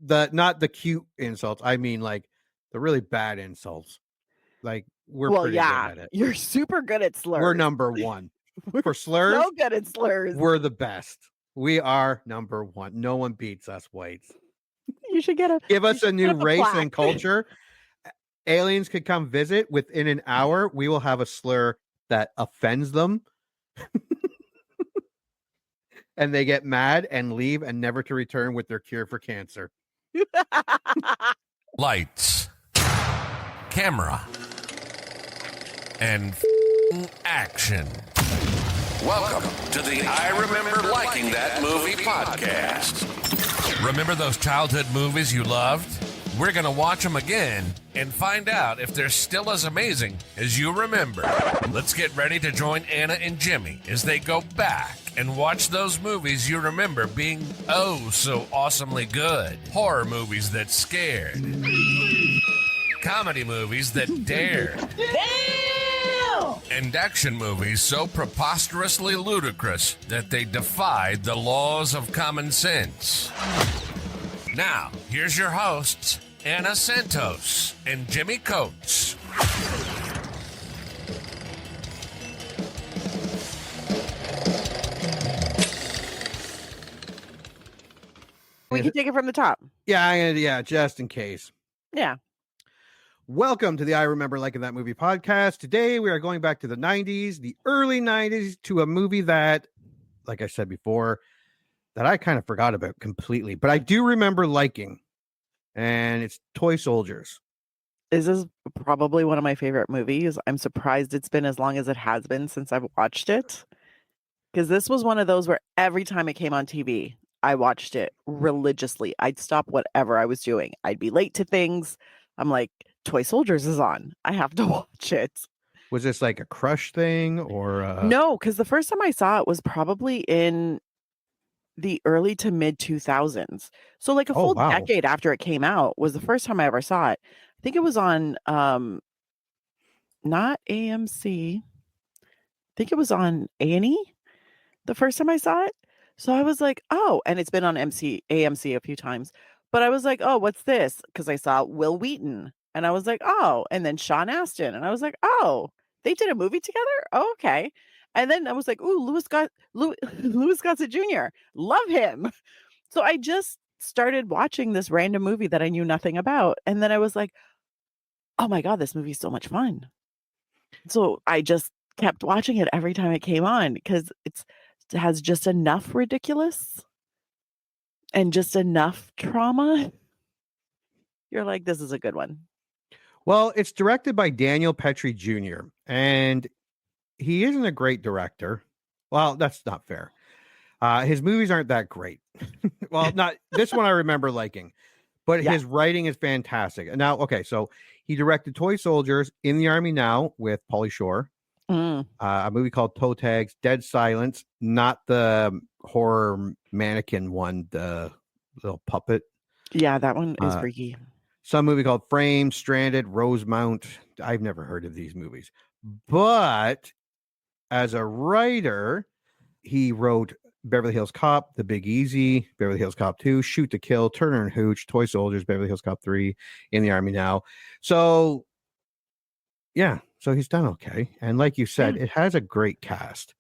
not the cute insults. I mean, like the really bad insults. Like we're Well, pretty yeah, good at it. you're super good at slurs. We're number one We're for slurs. so good at slurs. We're the best. We are number one. No one beats us, whites. You should give us a new race plaque. and culture. Aliens could come visit within an hour. We will have a slur that offends them. And they get mad and leave and never to return with their cure for cancer. Lights, camera, and action. Welcome to the I Remember Liking That Movie podcast. Remember those childhood movies you loved? We're going to watch them again and find out if they're still as amazing as you remember. Let's get ready to join Anna and Jimmy as they go back and watch those movies you remember being oh so awesomely good. Horror movies that scared. Comedy movies that dared. And action movies so preposterously ludicrous that they defied the laws of common sense. Now, here's your hosts, Anna Santos and Jimmy Coates. We can take it from the top. Yeah, just in case. Yeah. Welcome to the I Remember Liking That Movie podcast. Today we are going back to the 90s, the early 90s, to a movie that, like I said before, that I kind of forgot about completely, but I do remember liking, and it's Toy Soldiers. This is probably one of my favorite movies. I'm surprised it's been as long as it has been since I've watched it, because this was one of those where every time it came on TV, I watched it religiously. I'd stop whatever I was doing. I'd be late to things. I'm like, Toy Soldiers is on. I have to watch it. Was this like a crush thing or? No, because the first time I saw it was probably in the early to mid 2000s. So like a full decade after it came out was the first time I ever saw it. I think it was on not AMC. I think it was on A&E the first time I saw it. So I was like, oh, and it's been on AMC a few times. But I was like, oh, what's this? Because I saw Will Wheaton. And I was like, oh, and then Sean Astin. And I was like, oh, they did a movie together? Oh, okay. And then I was like, ooh, Louis Gossett Jr. Love him. So I just started watching this random movie that I knew nothing about. And then I was like, oh my God, this movie's so much fun. So I just kept watching it every time it came on because it has just enough ridiculous and just enough trauma. You're like, this is a good one. Well, it's directed by Daniel Petrie Jr. and he isn't a great director. Well, that's not fair. His movies aren't that great. Well, not this one I remember liking, but his writing is fantastic. Now, okay, so he directed Toy Soldiers, In the Army Now with Pauly Shore, a movie called Toe Tags, Dead Silence, not the horror mannequin one, the little puppet. Yeah, that one is freaky. Some movie called Frame, Stranded, Rosemount. I've never heard of these movies. But as a writer, he wrote Beverly Hills Cop, The Big Easy, Beverly Hills Cop 2, Shoot to Kill, Turner and Hooch, Toy Soldiers, Beverly Hills Cop 3, In the Army Now. So, yeah, so he's done okay. And like you said, it has a great cast.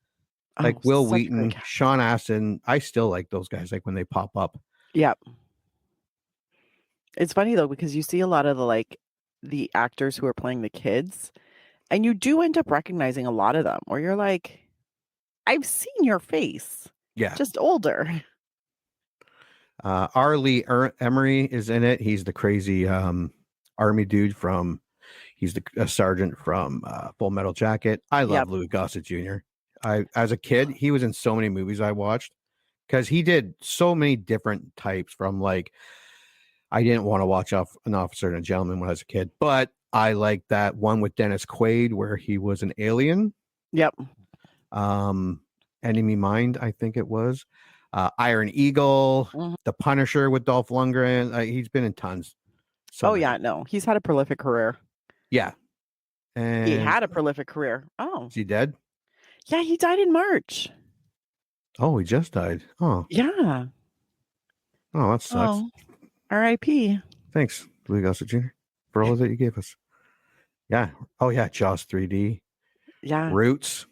Like Will Wheaton, Sean Astin. I still like those guys, like when they pop up. Yep. It's funny though, because you see a lot of the actors who are playing the kids, and you do end up recognizing a lot of them where you're like, I've seen your face. Yeah. Just older. R. Lee Emery is in it. He's the crazy army dude he's the sergeant from Full Metal Jacket. I love Louis Gossett Jr. As a kid, he was in so many movies I watched because he did so many different types from like, I didn't want to watch An Officer and a Gentleman when I was a kid, but I like that one with Dennis Quaid where he was an alien. Yep. Enemy Mind, I think it was. Iron Eagle, The Punisher with Dolph Lundgren. He's been in tons. No, he's had a prolific career. Yeah. And he had a prolific career. Oh. Is he dead? Yeah, he died in March. Oh, he just died. Oh. Yeah. Oh, that sucks. Oh. R.I.P. Thanks, Louis Gossett Jr., for all that you gave us. Yeah. Oh, yeah. Jaws 3D. Yeah. Roots.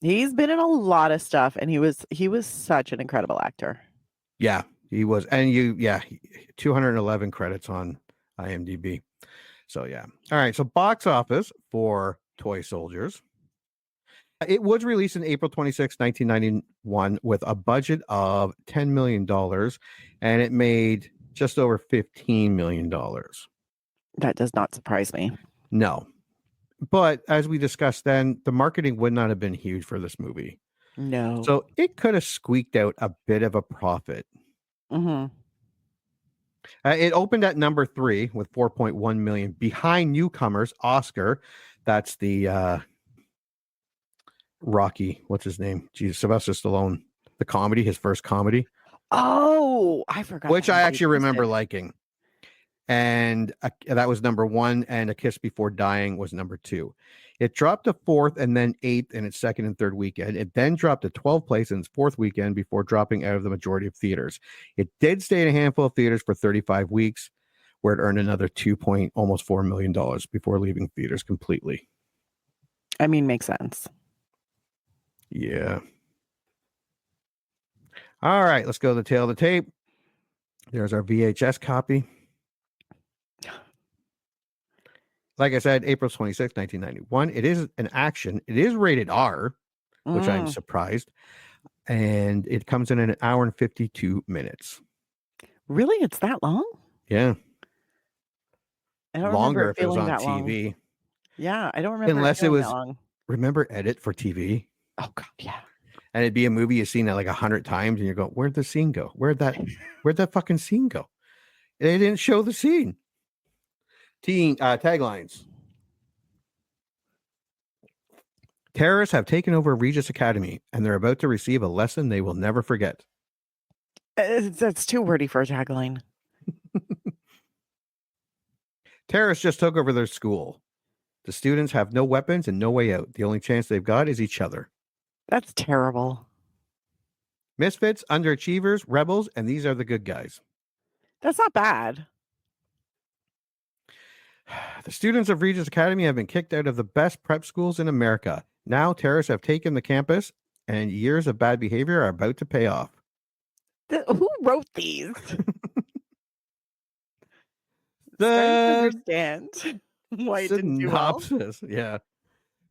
He's been in a lot of stuff, and he was such an incredible actor. Yeah, he was. And 211 credits on IMDb. So, yeah. All right. So, box office for Toy Soldiers. It was released in April 26, 1991, with a budget of $10 million, and it made just over $15 million. That does not surprise me. No. But as we discussed then, the marketing would not have been huge for this movie. No. So it could have squeaked out a bit of a profit. Mm-hmm. It opened at number 3 with 4.1 million behind newcomers Oscar. That's the Rocky. What's his name? Jesus, Sylvester Stallone. The comedy, his first comedy. Oh, I forgot. Which I actually remember liking. And that was number 1, and A Kiss Before Dying was number 2. It dropped to 4th and then 8th in its second and third weekend. It then dropped to 12th place in its 4th weekend before dropping out of the majority of theaters. It did stay in a handful of theaters for 35 weeks, where it earned another almost $4 million before leaving theaters completely. I mean, makes sense. Yeah. All right, let's go to the tail of the tape. There's our VHS copy. Like I said, April 26, 1991. It is an action. It is rated R, which I'm surprised. And it comes in an hour and 52 minutes. Really? It's that long? Yeah. I don't Longer remember if it was on that TV. Long. Yeah, I don't remember. Unless it was, that long. Remember Edit for TV? Oh, God, yeah. And it'd be a movie you've seen that like 100 times, and you go, where'd the scene go? Where'd that fucking scene go? They didn't show the scene. Taglines. Terrorists have taken over Regis Academy, and they're about to receive a lesson they will never forget. That's too wordy for a tagline. Terrorists just took over their school. The students have no weapons and no way out. The only chance they've got is each other. That's terrible. Misfits, underachievers, rebels, and these are the good guys. That's not bad. The students of Regis Academy have been kicked out of the best prep schools in America. Now terrorists have taken the campus, and years of bad behavior are about to pay off. Who wrote these? Understand why it didn't do well. Yeah.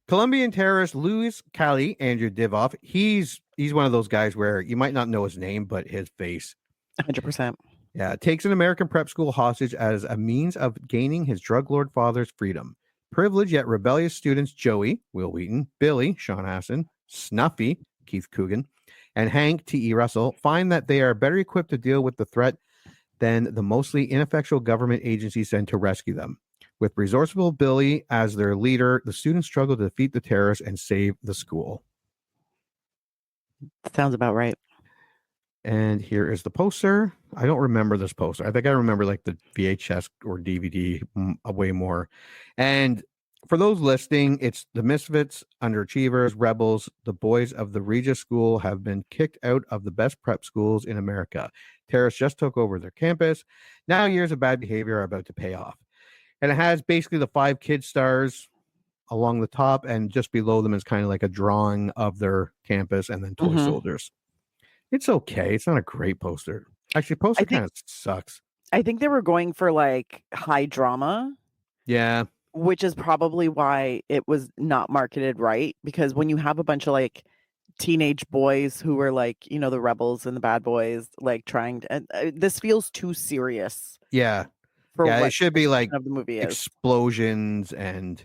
Colombian terrorist Louis Cali, Andrew Divoff. He's one of those guys where you might not know his name, but his face. 100%. Yeah, takes an American prep school hostage as a means of gaining his drug lord father's freedom. Privileged yet rebellious students Joey, Will Wheaton, Billy, Sean Hassan, Snuffy, Keith Coogan, and Hank, T.E. Russell, find that they are better equipped to deal with the threat than the mostly ineffectual government agencies sent to rescue them. With resourceful Billy as their leader, the students struggle to defeat the terrorists and save the school. Sounds about right. And here is the poster. I don't remember this poster. I think I remember like the VHS or DVD way more. And for those listening, it's the Misfits, Underachievers, Rebels, the boys of the Regis School have been kicked out of the best prep schools in America. Terrorists just took over their campus. Now years of bad behavior are about to pay off. And it has basically the 5 kid stars along the top, and just below them is kind of like a drawing of their campus and then toy soldiers. It's okay. It's not a great poster. Actually, poster kind of sucks. I think they were going for like high drama. Yeah. Which is probably why it was not marketed right. Because when you have a bunch of like teenage boys who were like, you know, the rebels and the bad boys, like trying to, this feels too serious. Yeah. For what it should be like of the movie explosions and.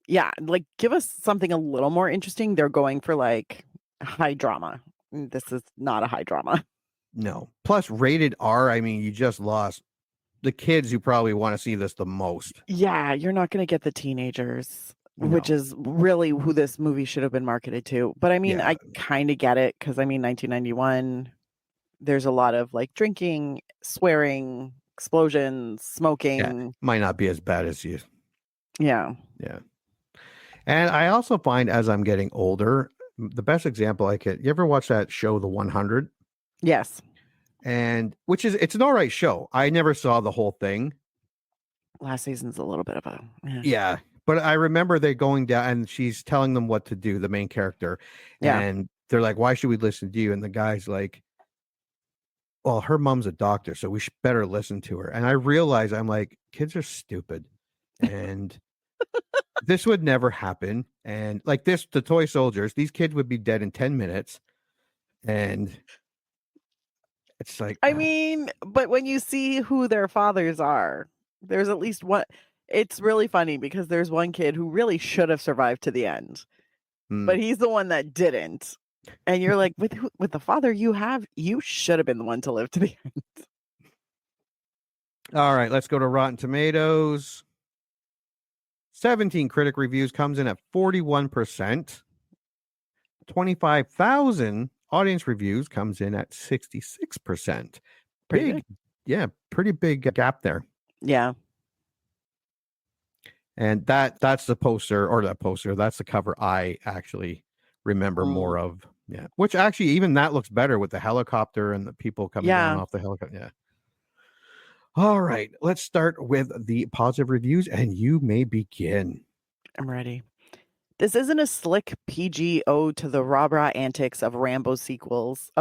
Yeah. Like give us something a little more interesting. They're going for like high drama. This is not a high drama. No. Plus rated R. I mean, you just lost the kids who probably want to see this the most. Yeah. You're not going to get the teenagers, which is really who this movie should have been marketed to. But I mean, I kind of get it. Cause I mean, 1991, there's a lot of like drinking, swearing, explosions, smoking. Yeah, might not be as bad as you. Yeah. Yeah. And I also find as I'm getting older, the best example you ever watch that show, The 100? Yes. and it's an all right show. I never saw the whole thing. Last season's a little bit of a Yeah. But I remember they going down and she's telling them what to do, the main character. Yeah. And they're like, why should we listen to you? And the guy's like, well, her mom's a doctor, so we should better listen to her. And I realize I'm like, kids are stupid. And this would never happen. And like the toy soldiers, these kids would be dead in 10 minutes. And it's like, I mean, but when you see who their fathers are, there's at least one. It's really funny because there's one kid who really should have survived to the end, but he's the one that didn't. And you're like, with the father you have, you should have been the one to live to the end. All right, let's go to Rotten Tomatoes. 17 critic reviews, comes in at 41%. 25,000 audience reviews, comes in at 66%. Pretty big gap there. Yeah. And that's the poster, that's the cover I actually remember more of. Yeah. Which actually, even that looks better with the helicopter and the people coming down off the helicopter. Yeah. All right. Let's start with the positive reviews, and you may begin. I'm ready. This isn't a slick PG ode to the rah-rah antics of the Rambo sequels.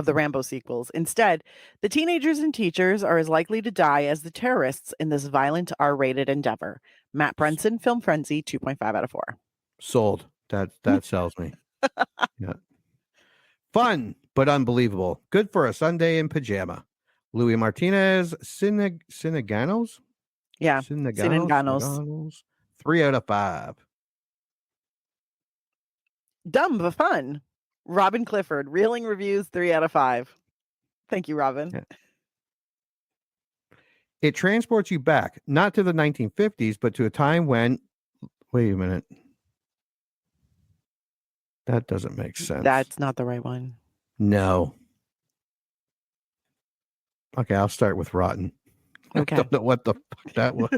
Instead, the teenagers and teachers are as likely to die as the terrorists in this violent R-rated endeavor. Matt Brunson, Film Frenzy, 2.5 out of 4. Sold. That sells me. Yeah. Fun, but unbelievable. Good for a Sunday in pajama. Louis Martinez, Cineganos? Yeah. Cineganos. 3 out of 5. Dumb but fun. Robin Clifford, Reeling Reviews, 3 out of 5. Thank you, Robin. Yeah. It transports you back, not to the 1950s, but to a time when, wait a minute. That doesn't make sense. That's not the right one. No. Okay, I'll start with rotten. Okay. I don't know what the fuck that was.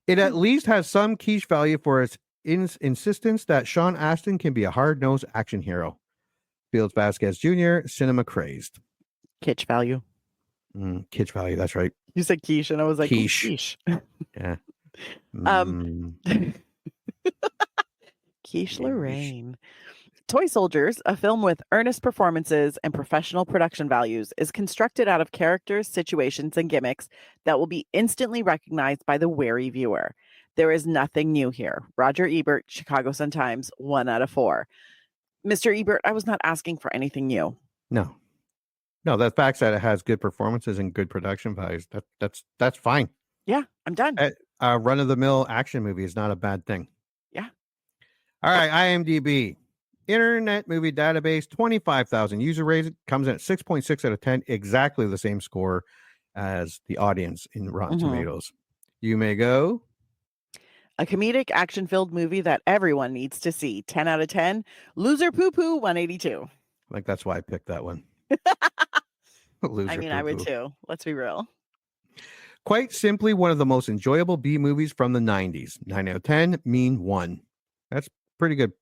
It at least has some quiche value for its insistence that Sean Astin can be a hard-nosed action hero. Fields Vasquez Jr., cinema crazed. Kitsch value. Kitsch value, that's right. You said quiche, and I was like, quiche. Yeah. Quiche Lorraine. Toy Soldiers, a film with earnest performances and professional production values, is constructed out of characters, situations, and gimmicks that will be instantly recognized by the wary viewer. There is nothing new here. Roger Ebert, Chicago Sun-Times, 1 out of 4. Mr. Ebert, I was not asking for anything new. No, the fact that it has good performances and good production values, that's fine. Yeah, I'm done. A run-of-the-mill action movie is not a bad thing. Yeah. All right, IMDb. Internet Movie Database, 25,000 user rated, comes in at 6.6 out of 10, exactly the same score as the audience in Rotten Tomatoes. You may go. A comedic action-filled movie that everyone needs to see, 10 out of 10. Loser Poo-Poo, 182. I think that's why I picked that one. I mean, I would too. Let's be real. Quite simply, one of the most enjoyable B movies from the 90s. 9 out of 10, Mean 1. That's pretty good.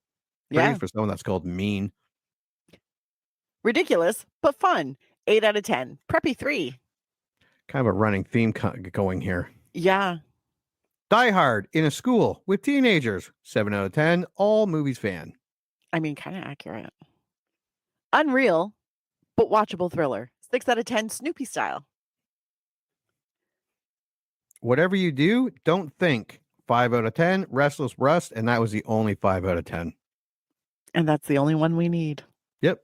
Yeah. For someone that's called Mean. Ridiculous, but fun. 8 out of 10. Preppy 3. Kind of a running theme going here. Yeah. Die Hard in a school with teenagers. 7 out of 10. All movies fan. I mean, kind of accurate. Unreal, but watchable thriller. 6 out of 10. Snoopy style. Whatever you do, don't think. 5 out of 10. Restless Rust, and that was the only 5 out of 10. And that's the only one we need. Yep.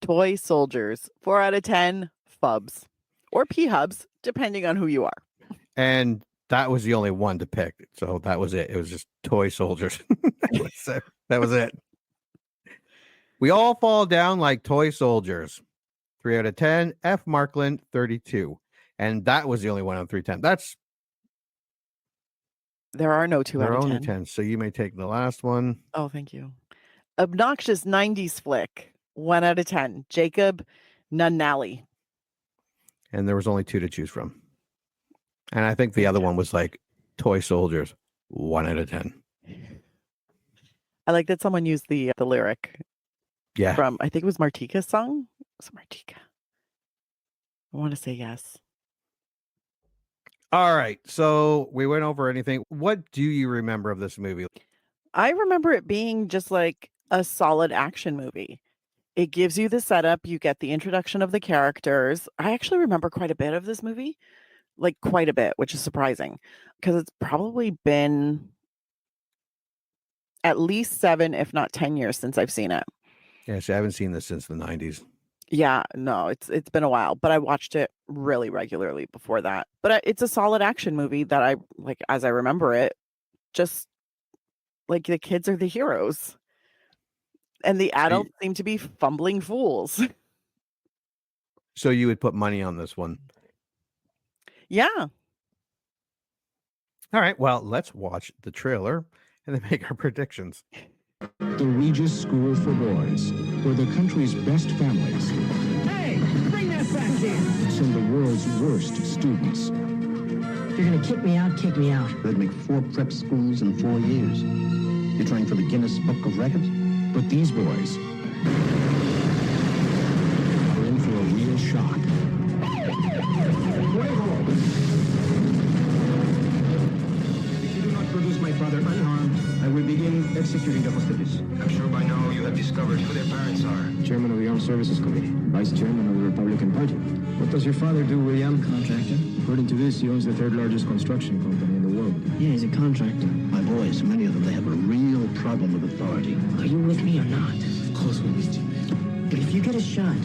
Toy Soldiers, 4 out of 10. Fubs or P-Hubs, depending on who you are. And that was the only one to pick. So that was it. It was just Toy Soldiers. That was it. We all fall down like toy soldiers. 3 out of 10. F. Markland, 32. And that was the only one on 310. There are no 2 out of 10. There are only 10. So you may take the last one. Oh, thank you. Obnoxious 90s flick. 1 out of 10. Jacob Nunnally. And there was only 2 to choose from. And I think the other one was like Toy Soldiers. 1 out of 10. I like that someone used the lyric. Yeah. From, I think it was Martika's song. Martika. I want to say yes. All right. So we went over anything. What do you remember of this movie? I remember it being just like a solid action movie. It gives you the setup, you get the introduction of the characters. I actually remember quite a bit of this movie, like quite a bit, which is surprising because it's probably been at least 7, if not 10 years since I've seen it. Yes, I haven't seen this since the 90s. Yeah, no, it's been a while, but I watched it really regularly before that. But it's a solid action movie that I like as I remember it. Just like the kids are the heroes. And the adults seem to be fumbling fools. So you would put money on this one? Yeah. All right. Well, let's watch the trailer and then make our predictions. The Regis School for Boys, where the country's best families Hey, bring that back here. send the world's worst students. If you're gonna kick me out, kick me out. They'd make 4 prep schools in 4 years. You're trying for the Guinness Book of Records? But these boys are in for a real shock. If you do not produce my father unharmed, I will begin executing the hostages. I'm sure by now you have discovered who their parents are. Chairman of the Armed Services Committee, Vice Chairman of the Republican Party. What does your father do, William? Contractor? According to this, he owns the 3rd largest construction company in the world. Yeah, he's a contractor. My boys, many of them, they have a real problem with authority. Are you with me or not? Of course we're with you. But if you get a shot,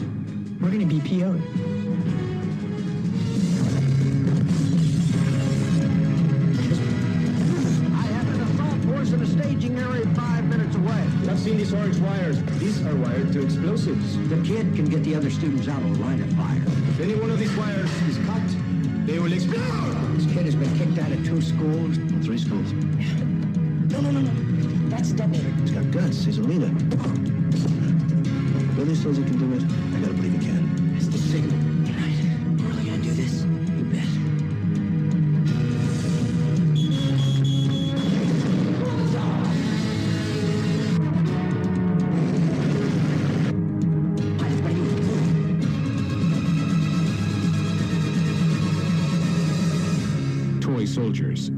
we're gonna be PO'd. I have an assault force in a staging area 5 minutes away. I've seen these orange wires. These are wired to explosives. The kid can get the other students out or light a fire. If any one of these wires is cut, they will explode. This kid has been kicked out of 2 schools. 3 schools. No. That's a detonator. He's got guts. He's a leader. Billy says he can do it. I gotta believe he can. That's the signal. You're right. We're really gonna do this? You bet. Pilot, ready? Toy soldiers.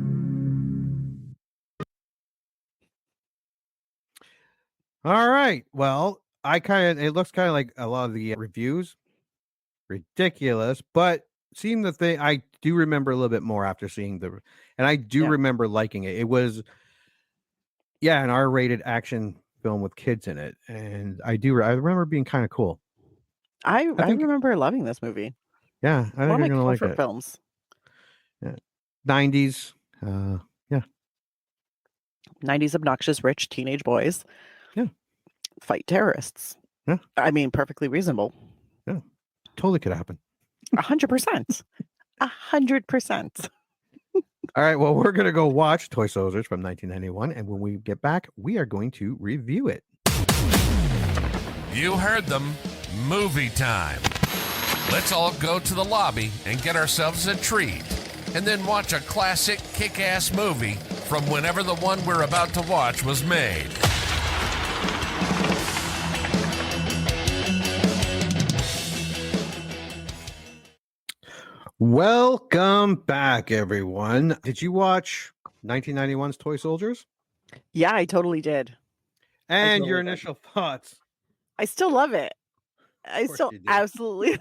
All right. Well, it looks kind of like a lot of the reviews. Ridiculous, but seeing the thing, I do remember a little bit more after seeing and I do remember liking it. It was, an R-rated action film with kids in it. And I remember being kind of cool. I remember loving this movie. Yeah. I One think of you're my going to like comfort it. films. 90s. 90s obnoxious rich teenage boys. Yeah. Fight terrorists. Yeah. I mean, perfectly reasonable. Yeah. Totally could happen. 100%. 100%. All right. Well, we're going to go watch Toy Soldiers from 1991. And when we get back, we are going to review it. You heard them. Movie time. Let's all go to the lobby and get ourselves a treat. And then watch a classic kick-ass movie from whenever the one we're about to watch was made. Welcome back, everyone. Did you watch 1991's Toy Soldiers? Yeah, I totally did. And totally your did. initial thoughts? I still love it. I course still you do. absolutely.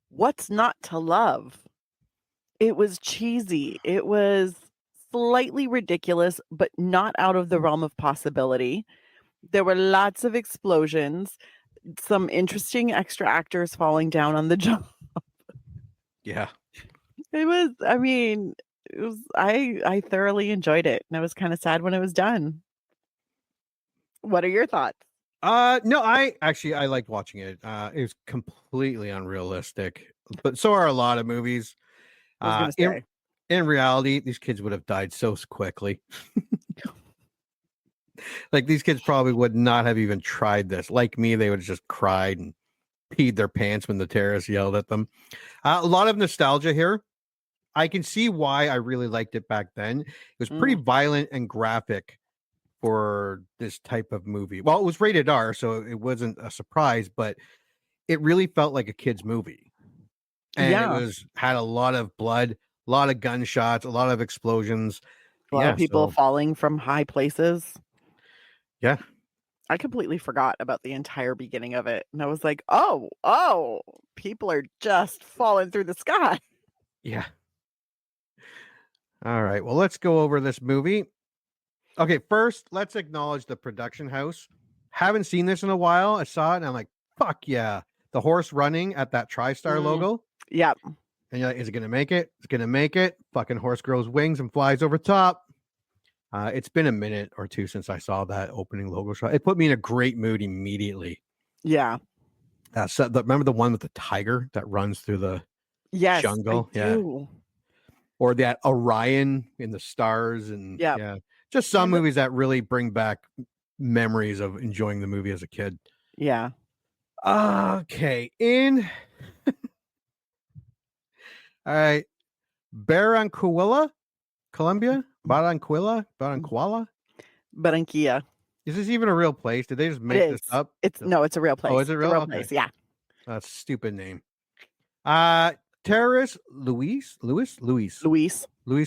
What's not to love? It was cheesy. It was slightly ridiculous, but not out of the realm of possibility. There were lots of explosions, some interesting extra actors falling down on the job. Yeah. I thoroughly enjoyed it. And I was kind of sad when it was done. What are your thoughts? No, I liked watching it. It was completely unrealistic, but so are a lot of movies. I was gonna say. In reality, these kids would have died so quickly. Like these kids probably would not have even tried this. Like me, they would have just cried and peed their pants when the terrorists yelled at them. A lot of nostalgia here. I can see why I really liked it back then. It was pretty violent and graphic for this type of movie. Well, it was rated R, so it wasn't a surprise, but it really felt like a kid's movie. And it had a lot of blood, a lot of gunshots, a lot of explosions. A lot of people falling from high places. Yeah. I completely forgot about the entire beginning of it. And I was like, oh, people are just falling through the sky. Yeah. All right. Well, let's go over this movie. Okay, first, let's acknowledge the production house. Haven't seen this in a while. I saw it and I'm like, fuck yeah. The horse running at that TriStar logo. Yep. And you're like, is it going to make it? It's going to make it. Fucking horse grows wings and flies over top. It's been a minute or two since I saw that opening logo shot. It put me in a great mood immediately. Yeah. So remember the one with the tiger that runs through the jungle? I do. Or that Orion in the stars. And just some movies that really bring back memories of enjoying the movie as a kid. Yeah. Okay. All right. Barranquilla, Colombia? Barranquilla? Barranquilla. Is this even a real place? Did they just make this up? It's a real place. Oh, is it real? It's a real place, yeah. That's a stupid name. Terrorist Louis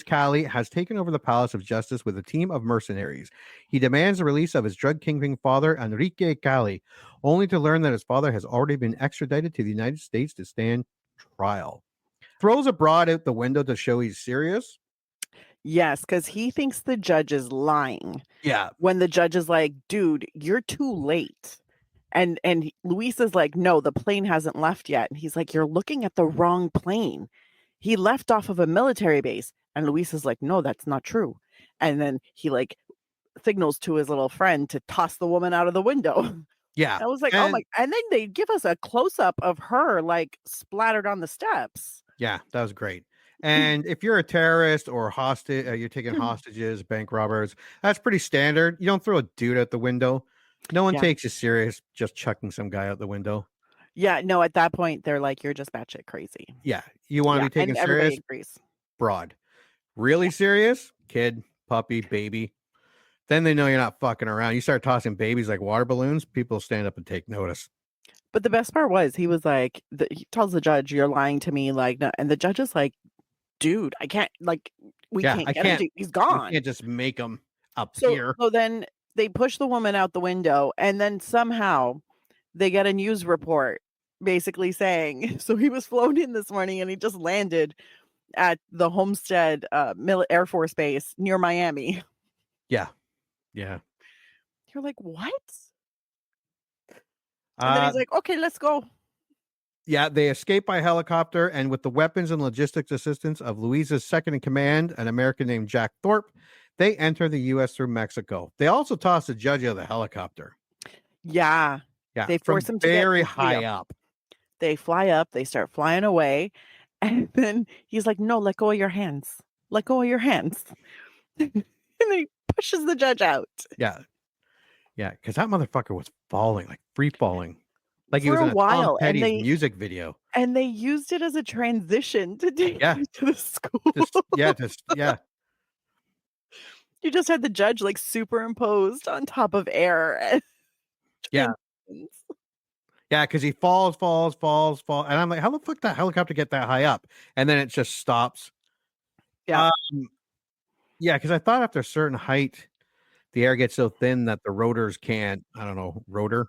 Cali has taken over the Palace of Justice with a team of mercenaries. He demands the release of his drug kingpin father, Enrique Cali, only to learn that his father has already been extradited to the United States to stand trial. Throws a broad out the window to show he's serious. Yes, because he thinks the judge is lying. Yeah. When the judge is like, dude, you're too late. And Luis is like, no, the plane hasn't left yet. And he's like, you're looking at the wrong plane. He left off of a military base. And Luis is like, no, that's not true. And then he like signals to his little friend to toss the woman out of the window. Yeah. I was like, oh my. And then they give us a close up of her like splattered on the steps. Yeah, that was great. And if you're a terrorist or hostage, you're taking hostages, bank robbers, that's pretty standard. You don't throw a dude out the window. No one takes you serious just chucking some guy out the window. Yeah, no, at that point, they're like, you're just batshit crazy. Yeah, you want to be taken serious? Everybody agrees. Broad. Really serious? Kid, puppy, baby. Then they know you're not fucking around. You start tossing babies like water balloons, people stand up and take notice. But the best part was he was like, he tells the judge, you're lying to me. Like, no. And the judge is like, dude, I can't, like, we can't get him. He's gone. You can't just make him appear. So then they push the woman out the window, and then somehow they get a news report basically saying, so he was flown in this morning and he just landed at the Homestead Air Force Base near Miami. Yeah. Yeah. You're like, what? And then he's like, okay, let's go. Yeah, they escape by helicopter, and with the weapons and logistics assistance of Louise's second in command, an American named Jack Thorpe, they enter the U.S. through Mexico. They also toss the judge out of the helicopter. Yeah. Yeah. They force him to very high up. They fly up, they start flying away, and then he's like, no, let go of your hands. Let go of your hands. And he pushes the judge out. Yeah. Yeah, because that motherfucker was falling, like free falling. Like he for was in a while, Tom Petty's music video. And they used it as a transition to take him to the school. Yeah. You just had the judge like superimposed on top of air. Yeah. Yeah, because he falls. And I'm like, how the fuck did that helicopter get that high up? And then it just stops. Yeah. Yeah, because I thought after a certain height, the air gets so thin that the rotors can't, I don't know, rotor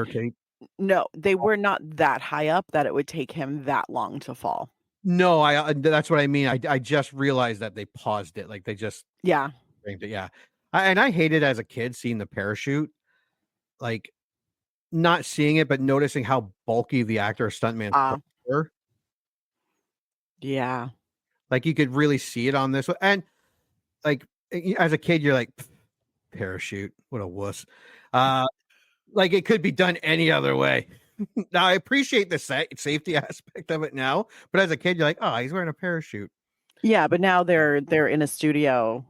tape. No, they were not that high up that it would take him that long to fall. No, that's what I mean. I just realized that they paused it. Like they just. Yeah. Yeah. And I hated as a kid seeing the parachute, like not seeing it, but noticing how bulky the actor or stuntman were. Yeah. Like you could really see it on this one. And like as a kid, you're like, parachute, what a wuss. Like it could be done any other way. Now I appreciate the safety aspect of it now, but as a kid, you're like, oh, he's wearing a parachute. Yeah, but now they're in a studio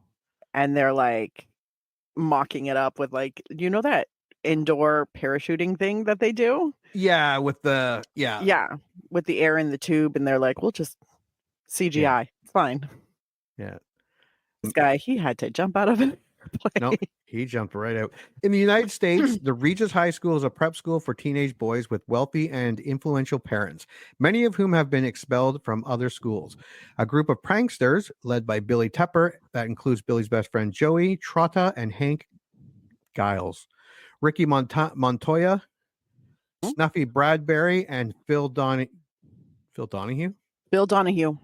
and they're like mocking it up with like, you know, that indoor parachuting thing that they do? Yeah, with the with the air in the tube, and they're like, we'll just CGI. It's fine. Yeah. This guy, he had to jump out of an airplane. No, He jumped right out. In the United States, the Regis High School is a prep school for teenage boys with wealthy and influential parents, many of whom have been expelled from other schools. A group of pranksters led by Billy Tepper, that includes Billy's best friend Joey Trotta and Hank Giles, Ricky Montoya, Snuffy Bradbury, and Phil Donahue. Bill Donahue.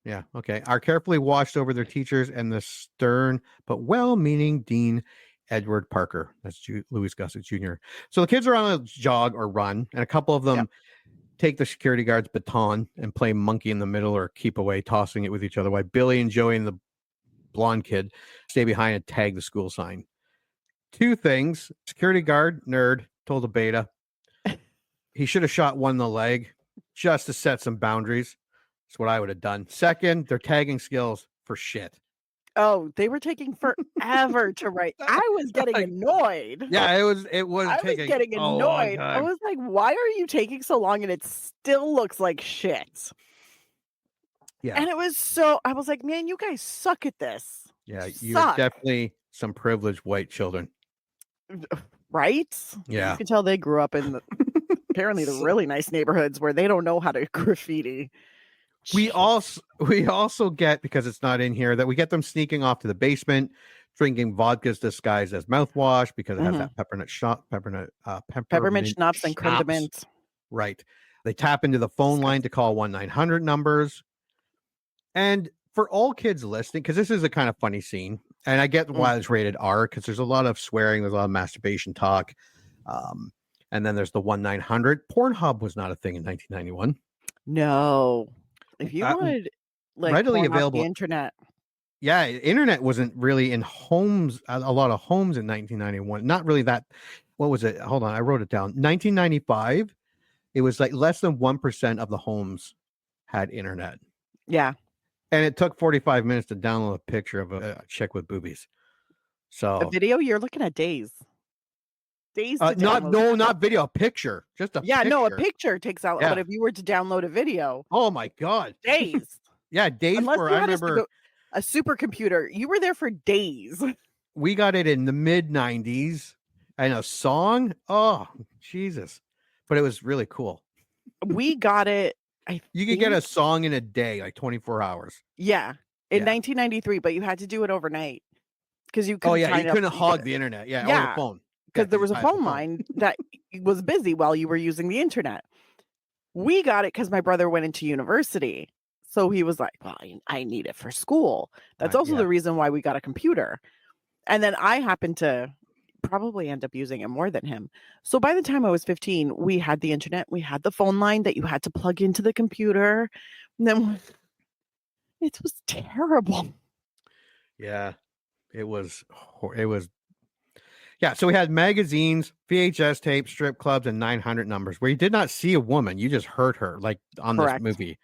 Yeah, okay. Are carefully watched over their teachers and the stern but well-meaning Dean Edward Parker. That's Louis Gossett Jr. So the kids are on a jog or run, and a couple of them take the security guard's baton and play monkey in the middle or keep away, tossing it with each other, while Billy and Joey and the blonde kid stay behind and tag the school sign. Two things. Security guard, nerd, told the beta he should have shot one in the leg just to set some boundaries. That's what I would have done. Second, their tagging skills for shit. Oh, they were taking forever to write. I was getting annoyed. Yeah, it was I was getting annoyed. I was like, why are you taking so long and it still looks like shit? Yeah. And it was so, I was like, man, you guys suck at this. Yeah, you're definitely some privileged white children. Right? Yeah. You can tell they grew up in the, apparently the really nice neighborhoods where they don't know how to graffiti. We also get, because it's not in here, that we get them sneaking off to the basement, drinking vodkas disguised as mouthwash because it has that peppermint schnapps and creme de menthe. Right. They tap into the phone line to call 1-900 numbers. And for all kids listening, because this is a kind of funny scene, and I get why it's rated R, because there's a lot of swearing, there's a lot of masturbation talk. And then there's the 1-900. Pornhub was not a thing in 1991. No. If you wanted readily available the internet. Yeah, internet wasn't really in homes, a lot of homes in 1991. Not really that. What was it? Hold on, I wrote it down. 1995, it was like less than 1% of the homes had internet. Yeah. And it took 45 minutes to download a picture of a chick with boobies. So a video, you're looking at days. Not video, a picture. Just a picture. No, a picture takes out. Yeah. But if you were to download a video, oh my god, days. Yeah, days. Unless for you I had remember a supercomputer, you were there for days. We got it in the mid 90s, and a song. Oh Jesus! But it was really cool. We got it. You could get a song in a day, like 24 hours. Yeah, in 1993, but you had to do it overnight because you couldn't. Oh yeah, you couldn't hog the internet. Yeah, or the phone. Because there was a phone line that was busy while you were using the internet. We got it because my brother went into university. So he was like, well, I need it for school. That's also the reason why we got a computer. And then I happened to probably end up using it more than him. So by the time I was 15, we had the internet. We had the phone line that you had to plug into the computer. And then it was terrible. Yeah, it was. Yeah, so we had magazines, VHS tapes, strip clubs, and 900 numbers where you did not see a woman. You just heard her, like on this movie.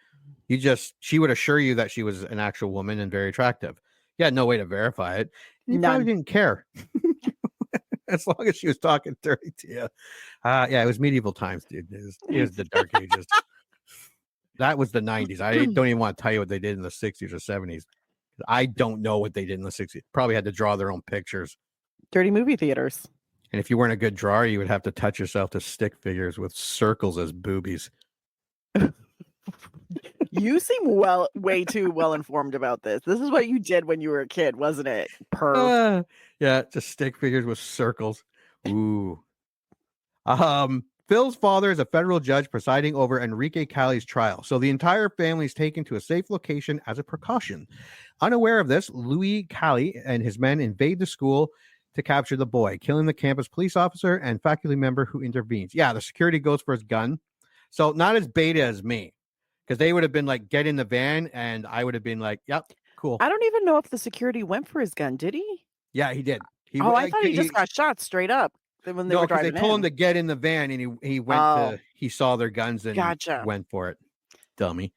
She would assure you that she was an actual woman and very attractive. You had no way to verify it. You probably didn't care. As long as she was talking dirty to you. Yeah, it was medieval times, dude. It was the dark ages. That was the 90s. I don't even want to tell you what they did in the 60s or 70s. I don't know what they did in the 60s. Probably had to draw their own pictures. Dirty movie theaters. And if you weren't a good drawer, you would have to touch yourself to stick figures with circles as boobies. You seem way too well informed about this. This is what you did when you were a kid, wasn't it? Perv. Yeah, just stick figures with circles. Ooh. Phil's father is a federal judge presiding over Enrique Cali's trial, so the entire family is taken to a safe location as a precaution. Unaware of this, Louis Cali and his men invade the school to capture the boy, killing the campus police officer and faculty member who intervenes. Yeah, the security goes for his gun. So not as beta as me, because they would have been like, get in the van, and I would have been like, yep, cool. I don't even know if the security went for his gun, did he? Yeah, he did. I thought he just got shot straight up when they were driving. They told him to get in the van, and he went he saw their guns and went for it. Dummy.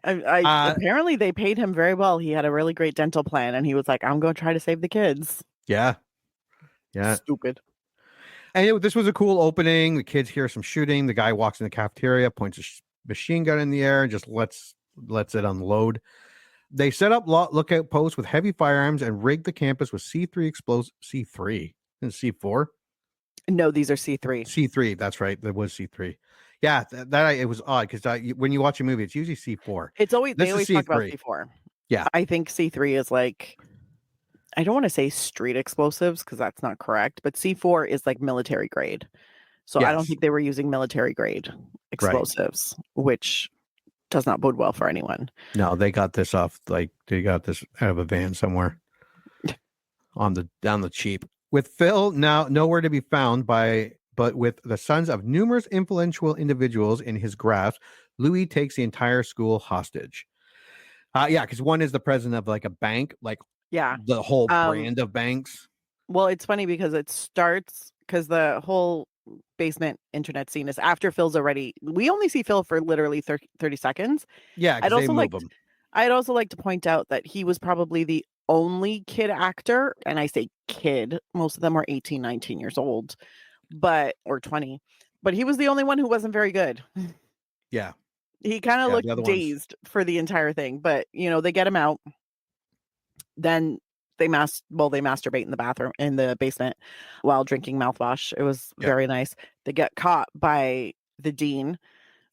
Apparently they paid him very well. He had a really great dental plan, and he was like, I'm going to try to save the kids. Yeah. Stupid. And this was a cool opening. The kids hear some shooting. The guy walks in the cafeteria, points a machine gun in the air, and just lets it unload. They set up lookout posts with heavy firearms and rigged the campus with C3 explosives. C3 and C4. No, these are C3. C3. That's right. There was C3. Yeah, it was odd because when you watch a movie, it's usually C4. It's always This they is always talk about C3. C4. Yeah. I think C3 is like, I don't want to say street explosives because that's not correct, but C4 is like military grade. So I don't Yes. think they were using military grade explosives, which does not bode well for anyone. No, they got this off. Like they got this out of a van somewhere down the cheap. With Phil now nowhere to be found but with the sons of numerous influential individuals in his grasp, Louis takes the entire school hostage. Yeah, because one is the president of like a bank, like the whole brand of banks. Well, it's funny because it starts because the whole basement internet scene is after Phil's already. We only see Phil for literally 30 seconds. Yeah, I'd also like to point out that he was probably the only kid actor, and I say kid, most of them are 18, 19 years old, or 20, but he was the only one who wasn't very good. Yeah. He kind of looked dazed for the entire thing, but they get him out. Then they masturbate in the bathroom in the basement while drinking mouthwash. It was very nice. They get caught by the dean,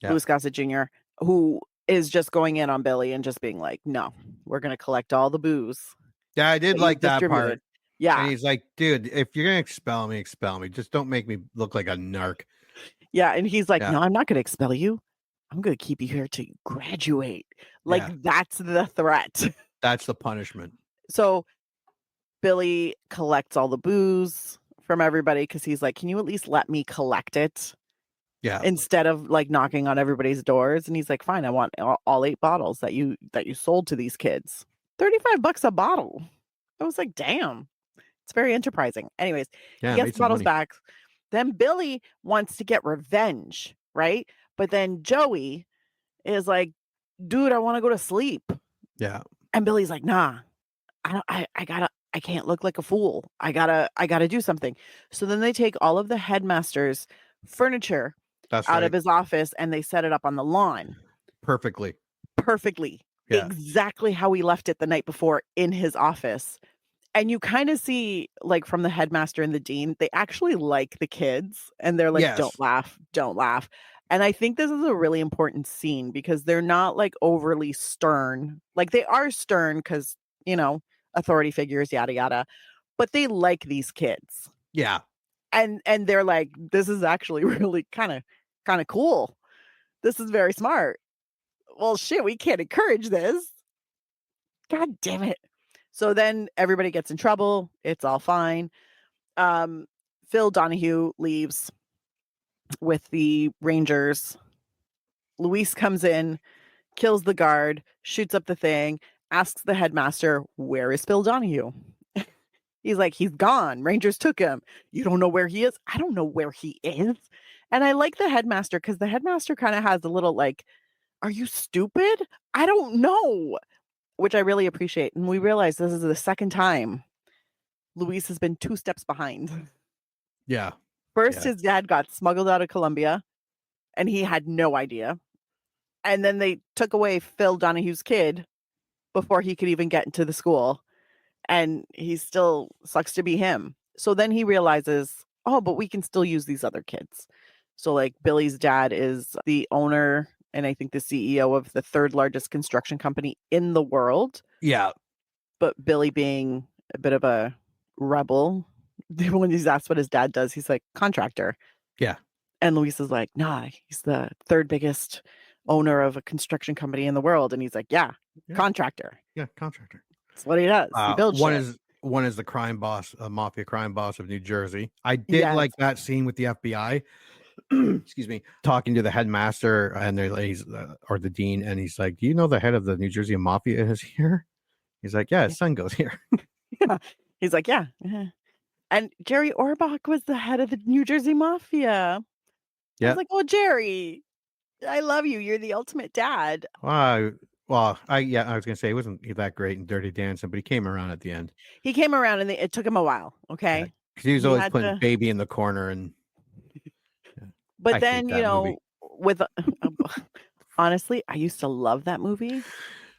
Louis Gossett Jr., who is just going in on Billy and just being like, "No, we're gonna collect all the booze." Yeah, I did like that part. Yeah, and he's like, "Dude, if you're gonna expel me, expel me. Just don't make me look like a narc." Yeah, and he's like, "No, I'm not gonna expel you. I'm gonna keep you here till you graduate." Like that's the threat. That's the punishment. So Billy collects all the booze from everybody because he's like, "Can you at least let me collect it?" Yeah. Instead of like knocking on everybody's doors. And he's like, "Fine, I want all 8 bottles that you sold to these kids. $35 a bottle." I was like, damn. It's very enterprising. Anyways, he gets the bottles back. Then Billy wants to get revenge, right? But then Joey is like, "Dude, I want to go to sleep." Yeah. And Billy's like, "Nah, I can't look like a fool. I gotta do something." So then they take all of the headmaster's furniture out of his office and they set it up on the lawn. Perfectly. Yeah. Exactly how he left it the night before in his office. And you kind of see, like, from the headmaster and the dean, they actually like the kids and they're like, "Don't laugh, don't laugh." And I think this is a really important scene because they're not like overly stern. Like they are stern because, authority figures, yada, yada, but they like these kids. Yeah. And they're like, "This is actually really kind of cool. This is very smart. Well, shit, we can't encourage this. God damn it." So then everybody gets in trouble. It's all fine. Phil Donahue leaves with the Rangers. Luis comes in, kills the guard, shoots up the thing, asks the headmaster, "Where is Phil Donahue?" He's like, "He's gone. Rangers took him." "You don't know where he is?" "I don't know where he is." And I like the headmaster because the headmaster kind of has a little like, "Are you stupid? I don't know," which I really appreciate. And we realize this is the second time Luis has been 2 steps behind. Yeah. First, his dad got smuggled out of Colombia and he had no idea. And then they took away Phil Donahue's kid before he could even get into the school. And he still sucks to be him. So then he realizes, oh, but we can still use these other kids. So like Billy's dad is the owner and I think the CEO of the 3rd largest construction company in the world. Yeah. But Billy being a bit of a rebel, when he's asked what his dad does, he's like, "Contractor." Yeah. And Luis is like, "Nah, he's the 3rd biggest owner of a construction company in the world." And he's like, yeah. Contractor. Yeah, contractor. That's what he does. He builds one shit. One is the crime boss, a mafia crime boss of New Jersey. I did like that scene with the FBI. Excuse me, talking to the headmaster and or the dean, and he's like, "Do you know the head of the New Jersey mafia is here?" He's like, "Yeah, his son goes here." Yeah. He's like, "Yeah." And Jerry Orbach was the head of the New Jersey mafia. I was like, "Oh, Jerry, I love you. You're the ultimate dad." Well, I was gonna say he wasn't that great in Dirty Dancing, but he came around at the end. He came around, and it took him a while. Okay, because he was always putting baby in the corner, and but then with honestly, I used to love that movie.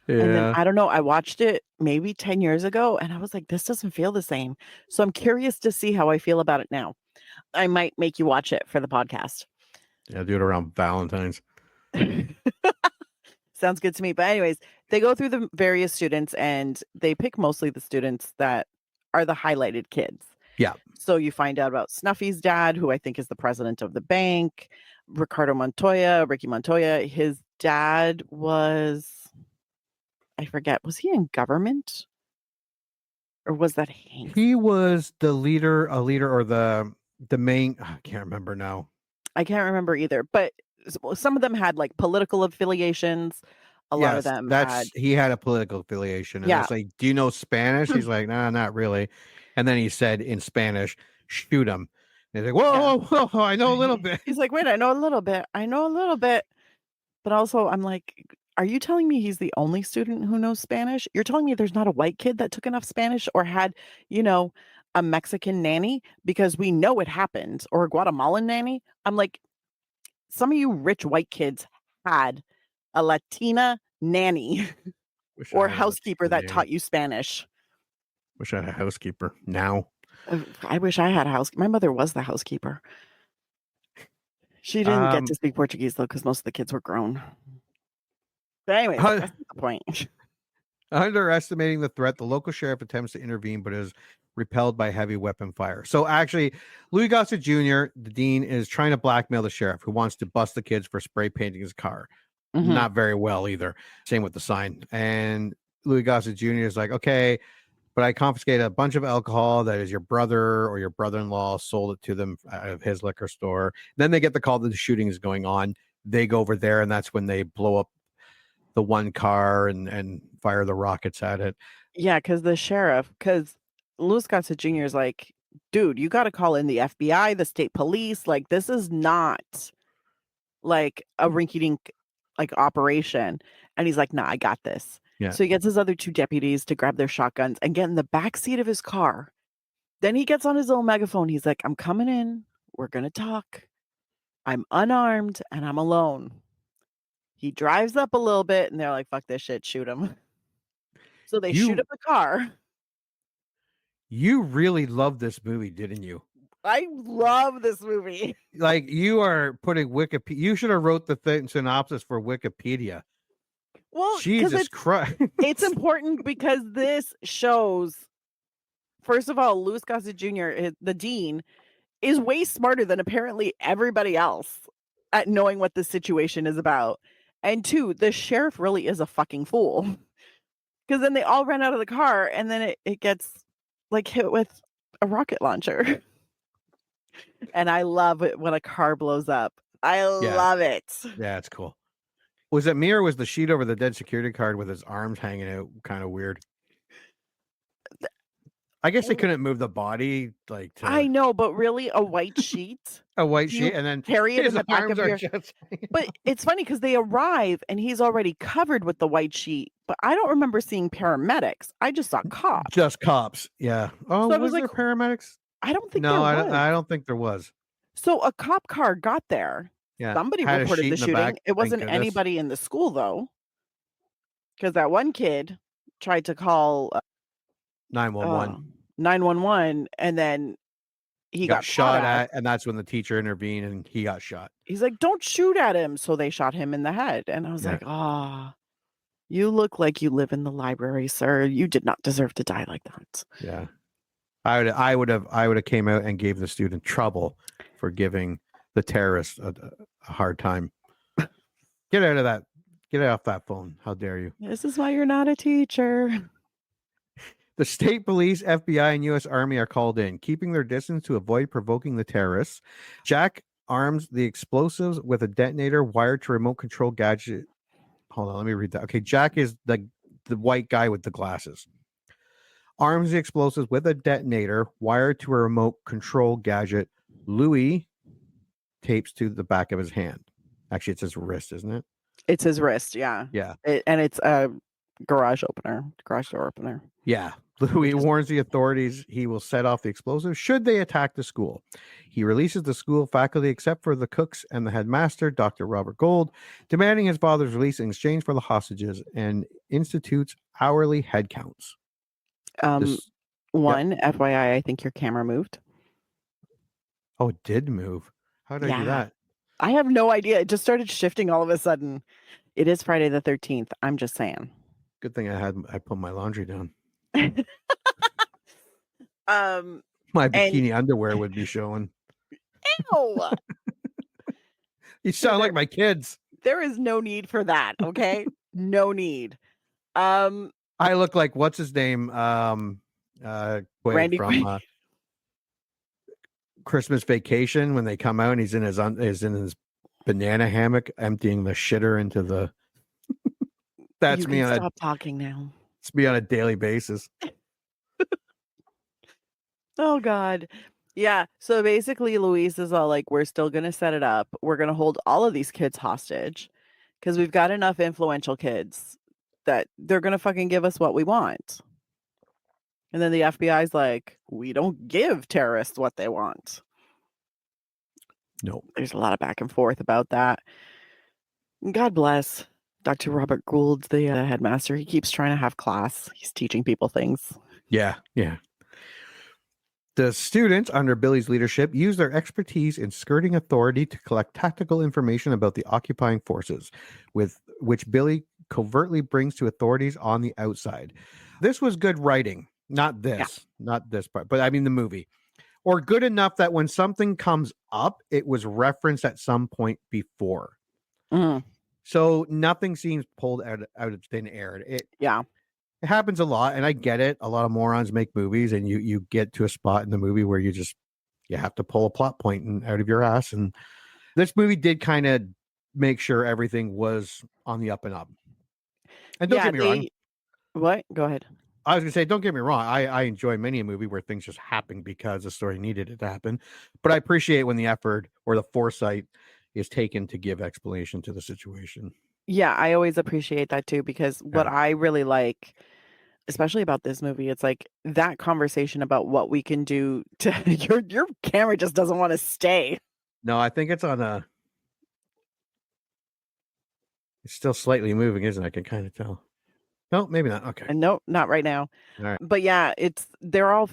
And then Yeah. I don't know, I watched it maybe 10 years ago and I was like, this doesn't feel the same. So I'm curious to see how I feel about it now. I might make you watch it for the podcast. Yeah, do it around Valentine's. Sounds good to me. But anyways, they go through the various students and they pick mostly the students that are the highlighted kids. Yeah. So you find out about Snuffy's dad, who I think is the president of the bank, Ricky Montoya. His dad was, I forget, was he in government? Or was that Hank? He was the leader, or the main, I can't remember now. I can't remember either, but some of them had like political affiliations. A lot of them had. He had a political affiliation. And Yeah. it's like, do you know Spanish? He's like, nah, not really. And then he said in Spanish, shoot him. And he's like, whoa, I know a little bit. He's like, wait, I know a little bit. But also, I'm like, are you telling me he's the only student who knows Spanish? You're telling me there's not a white kid that took enough Spanish or had, a Mexican nanny? Because we know it happened, or a Guatemalan nanny. I'm like, some of you rich white kids had a Latina nanny or housekeeper that taught you Spanish. Wish I had a housekeeper now. I wish I had a house. My mother was the housekeeper. She didn't get to speak Portuguese, though, because most of the kids were grown. But anyways, that's the point. Underestimating the threat, the local sheriff attempts to intervene, but is repelled by heavy weapon fire. So actually, Louis Gossett Jr., the dean, is trying to blackmail the sheriff, who wants to bust the kids for spray painting his car. Mm-hmm. Not very well either. Same with the sign. And Louis Gossett Jr. is like, okay, but I confiscated a bunch of alcohol that is your brother or your brother-in-law sold it to them out of his liquor store. Then they get the call that the shooting is going on. They go over there, and that's when they blow up the one car and fire the rockets at it. Yeah, because Louis Gossett Jr. is like, dude, you got to call in the FBI, the state police. Like, this is not like a rinky-dink like operation. And he's like, nah, I got this. Yeah. So he gets his other two deputies to grab their shotguns and get in the back seat of his car. Then he gets on his little megaphone. He's like, I'm coming in. We're going to talk. I'm unarmed and I'm alone. He drives up a little bit and they're like, fuck this shit, shoot him. So they shoot up the car. You really loved this movie, didn't you? I love this movie. Like, you are putting Wikipedia. You should have wrote the synopsis for Wikipedia. Well, Jesus Christ. It's important because this shows, first of all, Louis Gossett Jr., the dean, is way smarter than apparently everybody else at knowing what the situation is about. And two, the sheriff really is a fucking fool. Because then they all ran out of the car and then it gets like hit with a rocket launcher. And I love it when a car blows up. I love it. Yeah, it's cool. Was it me or was the sheet over the dead security guard with his arms hanging out kind of weird? I guess they couldn't move the body I know, but really a white sheet. A white sheet and then carry it in the back of your But it's funny because they arrive and he's already covered with the white sheet. But I don't remember seeing paramedics. I just saw cops. Just cops. Yeah. Oh, So was there paramedics? I don't think No, there was. I don't think there was. So a cop car got there. Yeah. Somebody Had a reported sheet the in the shooting. back, It wasn't thank goodness. anybody in the school though. Because that one kid tried to call 911. 911 and then he got shot at, and that's when the teacher intervened and he got shot. He's like, don't shoot at him. So they shot him in the head. And I was like, you look like you live in the library, sir. You did not deserve to die like that. Yeah. I would have came out and gave the student trouble for giving the terrorist a hard time. Get out of that. Get off that phone. How dare you? This is why you're not a teacher. The state police, FBI, and U.S. Army are called in, keeping their distance to avoid provoking the terrorists. Jack arms the explosives with a detonator wired to remote control gadget. Hold on, let me read that. Okay, Jack is the white guy with the glasses. Arms the explosives with a detonator wired to a remote control gadget. Louis tapes to the back of his hand. Actually, it's his wrist, isn't it? It's his wrist, yeah. Yeah. And it's a garage door opener. Yeah. Louis warns the authorities he will set off the explosives should they attack the school. He releases the school faculty except for the cooks and the headmaster, Dr. Robert Gould, demanding his father's release in exchange for the hostages, and institutes hourly head counts. This- FYI, I think your camera moved. Oh, it did move. How did I do Yeah. that? I have no idea. It just started shifting all of a sudden. It is Friday the 13th. I'm just saying. Good thing I put my laundry down. My bikini underwear would be showing. Ew. You sound like my kids. There is no need for that, okay? No need. I look like what's his name? Randy from Quaid. Christmas Vacation, when they come out and he's in his banana hammock emptying the shitter into the that's You me can on stop talking now. it's me on a daily basis. Oh God. Yeah. So basically Louise is all like, we're still gonna set it up. We're gonna hold all of these kids hostage because we've got enough influential kids that they're gonna fucking give us what we want. And then the FBI's like, we don't give terrorists what they want. No. There's a lot of back and forth about that. God bless Dr. Robert Gould, the headmaster. He keeps trying to have class. He's teaching people things. Yeah. The students, under Billy's leadership, use their expertise in skirting authority to collect tactical information about the occupying forces, with which Billy covertly brings to authorities on the outside. This was good writing. Not this part, but I mean the movie. Or good enough that when something comes up, it was referenced at some point before. Mm. So nothing seems pulled out of thin air. It happens a lot, and I get it. A lot of morons make movies, and you get to a spot in the movie where you have to pull a plot point out of your ass. And this movie did kind of make sure everything was on the up and up. And don't get me wrong. What? Go ahead. I was gonna say, don't get me wrong. I enjoy many a movie where things just happen because the story needed it to happen. But I appreciate when the effort or the foresight is taken to give explanation to the situation. Yeah, I always appreciate that too, because what I really like, especially about this movie, it's like that conversation about what we can do to your camera just doesn't want to stay. No, I think it's on it's still slightly moving, isn't it? I can kind of tell. No, maybe not. Okay. And no, not right now. All right. But yeah, they're all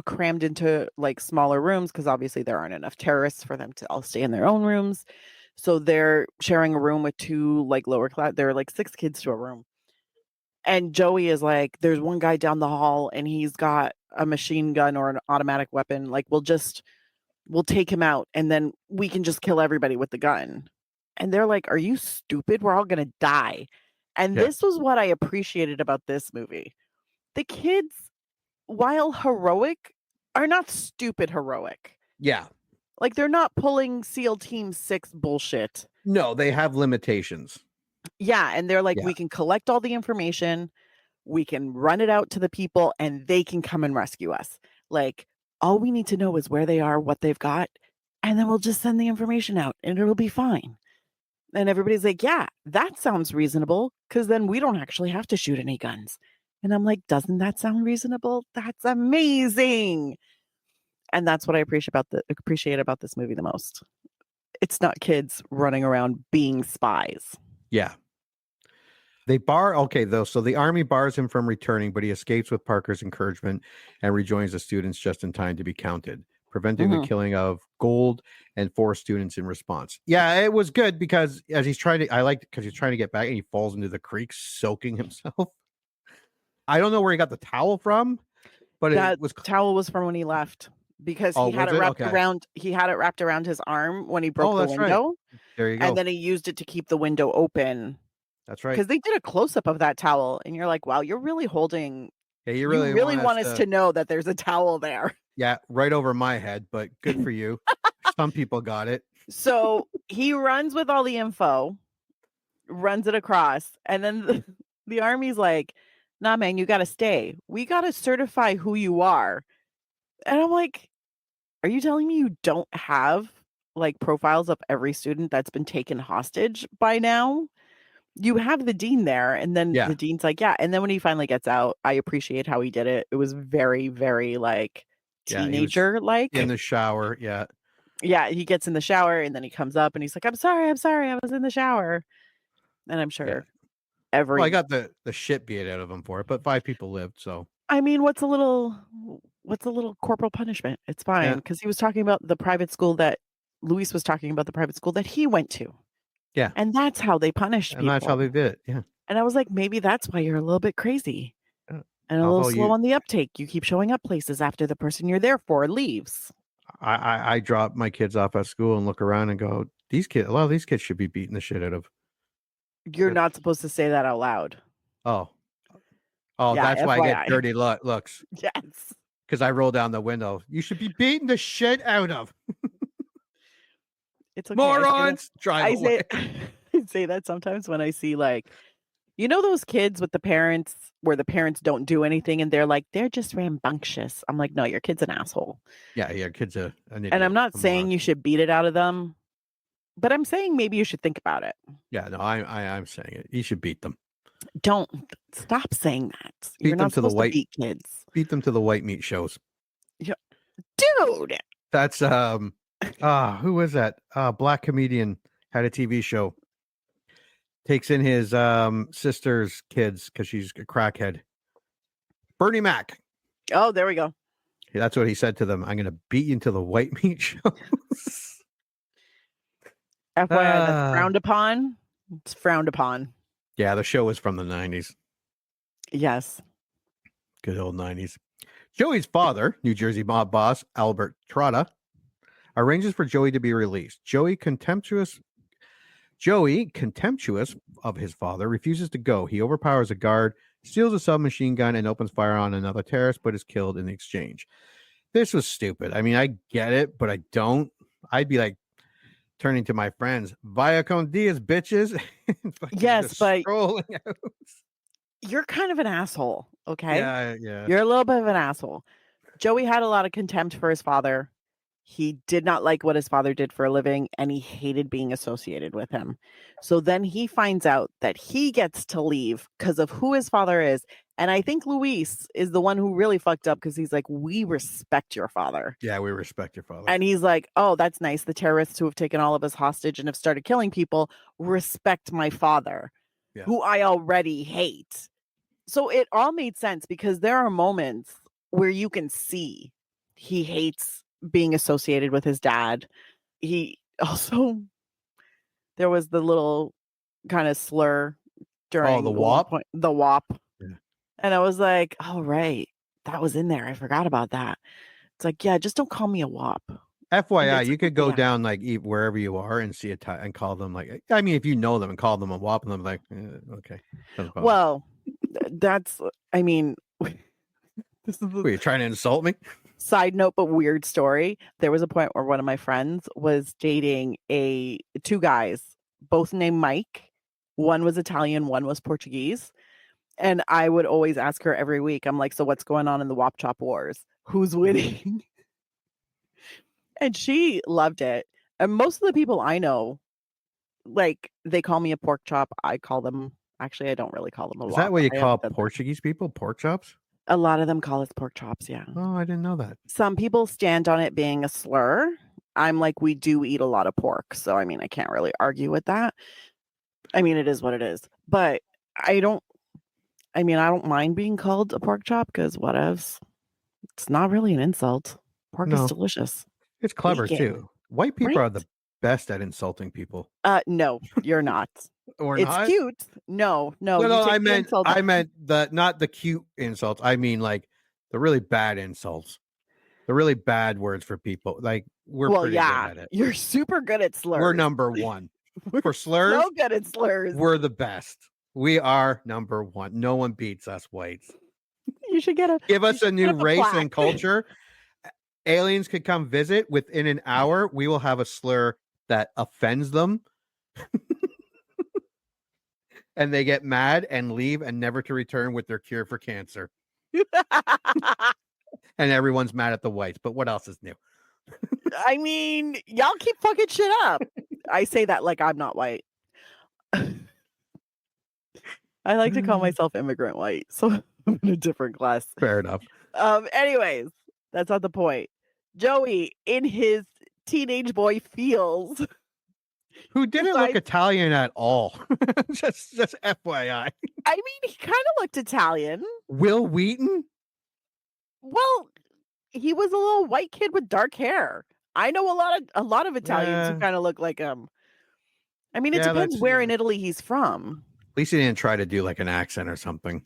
crammed into like smaller rooms because obviously there aren't enough terrorists for them to all stay in their own rooms. So they're sharing a room with two like lower class. There are like 6 kids to a room. And Joey is like, there's one guy down the hall and he's got a machine gun or an automatic weapon. Like we'll take him out and then we can just kill everybody with the gun. And they're like, are you stupid? We're all going to die. And this was what I appreciated about this movie. The kids, while heroic, are not stupid heroic. Yeah. Like they're not pulling SEAL Team 6 bullshit. No, they have limitations. Yeah. And they're like, we can collect all the information. We can run it out to the people and they can come and rescue us. Like all we need to know is where they are, what they've got. And then we'll just send the information out and it'll be fine. And everybody's like, yeah, that sounds reasonable because then we don't actually have to shoot any guns. And I'm like, doesn't that sound reasonable? That's amazing. And that's what I appreciate about this movie the most. It's not kids running around being spies. Yeah. So the army bars him from returning, but he escapes with Parker's encouragement and rejoins the students just in time to be counted, preventing the killing of Gould and 4 students in response. Yeah, it was good because as he's trying to get back and he falls into the creek soaking himself. I don't know where he got the towel from, but towel was from when he left because he had it wrapped around his arm when he broke the window. Right. There you go. And then he used it to keep the window open. That's right. Because they did a close-up of that towel and you're like, wow, you're really holding. Yeah, you really want us to know that there's a towel there. Yeah, right over my head, but good for you. Some people got it. So he runs with all the info, runs it across, and then the army's like, nah, man, you got to stay. We got to certify who you are. And I'm like, are you telling me you don't have like profiles of every student that's been taken hostage by now? you have the dean there, and then Yeah. the dean's like, yeah. And then when he finally gets out, I appreciate how he did it. It was very, very like Yeah, he was teenager like. in the shower. Yeah. Yeah, he gets in the shower and then he comes up and he's like, I'm sorry, I was in the shower. And I'm sure Well, I got the shit beat out of him for it, but 5 people lived, so. I mean, what's a little corporal punishment? It's fine, because he was talking about the private school that Luis was talking about the private school that he went to. Yeah. And that's how they punished And people. that's how they did it. Yeah. And I was like, maybe that's why you're a little bit crazy Yeah. and a little Although slow on the uptake. You keep showing up places after the person you're there for leaves. I drop my kids off at school and look around and go, a lot of these kids should be beating the shit out of. You're not supposed to say that out loud. Oh, Yeah, that's why I FYI. get dirty looks. Yes. Because I roll down the window. You should be beating the shit out of. It's okay. Morons! Drive away. I say that sometimes when I see like, you know, those kids with the parents where the parents don't do anything and they're like, they're just rambunctious. I'm like, no, your kid's an asshole. Yeah, your kid's an idiot. And I'm not saying you should beat it out of them, but I'm saying maybe you should think about it. Yeah, no, I'm saying it. You should beat them. Don't stop saying that. Beat You're them not to the supposed white to beat kids. Beat them to the white meat shows. Yeah. Dude. That's who was that? Black comedian had a TV show. Takes in his sister's kids because she's a crackhead. Bernie Mac. Oh, there we go. That's what he said to them. I'm going to beat you into the white meat shows. FYI, that's frowned upon. It's frowned upon. Yeah, the show was from the 90s. Yes. Good old 90s. Joey's father, New Jersey mob boss Albert Trotta, arranges for Joey to be released. Joey, contemptuous of his father, refuses to go. He overpowers a guard, steals a submachine gun, and opens fire on another terrorist, but is killed in the exchange. This was stupid. I mean, I get it, but I don't. I'd be like turning to my friends, vaya con dias, bitches. Yes, but strolling out. You're kind of an asshole, okay? Yeah. You're a little bit of an asshole. Joey had a lot of contempt for his father. He did not like what his father did for a living, and he hated being associated with him. So then he finds out that he gets to leave because of who his father is. And I think Luis is the one who really fucked up because he's like, we respect your father. Yeah, we respect your father. And he's like, oh, that's nice. The terrorists who have taken all of us hostage and have started killing people respect my father, who I already hate. So it all made sense because there are moments where you can see he hates being associated with his dad. He also, there was the little kind of slur during the WAP? The WAP. Yeah. And I was like, oh, right. That was in there. I forgot about that. It's like, yeah, just don't call me a WAP. FYI, you could go down like wherever you are and see and call them like, I mean, if you know them and call them a WAP and them like, okay. Well, that's, I mean, this is Were you trying to insult me? Side note, but weird story. There was a point where one of my friends was dating two guys, both named Mike. One was Italian, one was Portuguese. And I would always ask her every week, I'm like, so what's going on in the Wop Chop Wars? Who's winning? And she loved it. And most of the people I know, like, they call me a pork chop. I call them, actually, I don't really call them a Is wop. that what you call Portuguese people? Pork chops? A lot of them call us pork chops, yeah. Oh, I didn't know that. Some people stand on it being a slur. I'm like, we do eat a lot of pork. So, I mean, I can't really argue with that. I mean, it is what it is. But I don't mind being called a pork chop because whatevs. It's not really an insult. Pork is delicious. It's clever Vegan. too. White people are the best at insulting people. No, you're not. Or it's not? cute. No. No, I meant not the cute insults. I mean like the really bad insults. The really bad words for people. Like we're pretty good at it. You're super good at slurs. We're number one. For slurs. So good at slurs. We're the best. We are number one. No one beats us whites. You should give us a new race and culture. Aliens could come visit within an hour. We will have a slur that offends them. And they get mad and leave and never to return with their cure for cancer. And everyone's mad at the whites. But what else is new? I mean, y'all keep fucking shit up. I say that like I'm not white. I like to call myself immigrant white, so I'm in a different class. Fair enough. Anyways, that's not the point. Joey, in his teenage boy feels, Who didn't look decides- Italian at all. just FYI. I mean, he kind of looked Italian. Will Wheaton? Well, he was a little white kid with dark hair. I know a lot of Italians who Yeah. kind of look like him. I mean, it Yeah, depends that's- where in Italy he's from. At least he didn't try to do like an accent or something.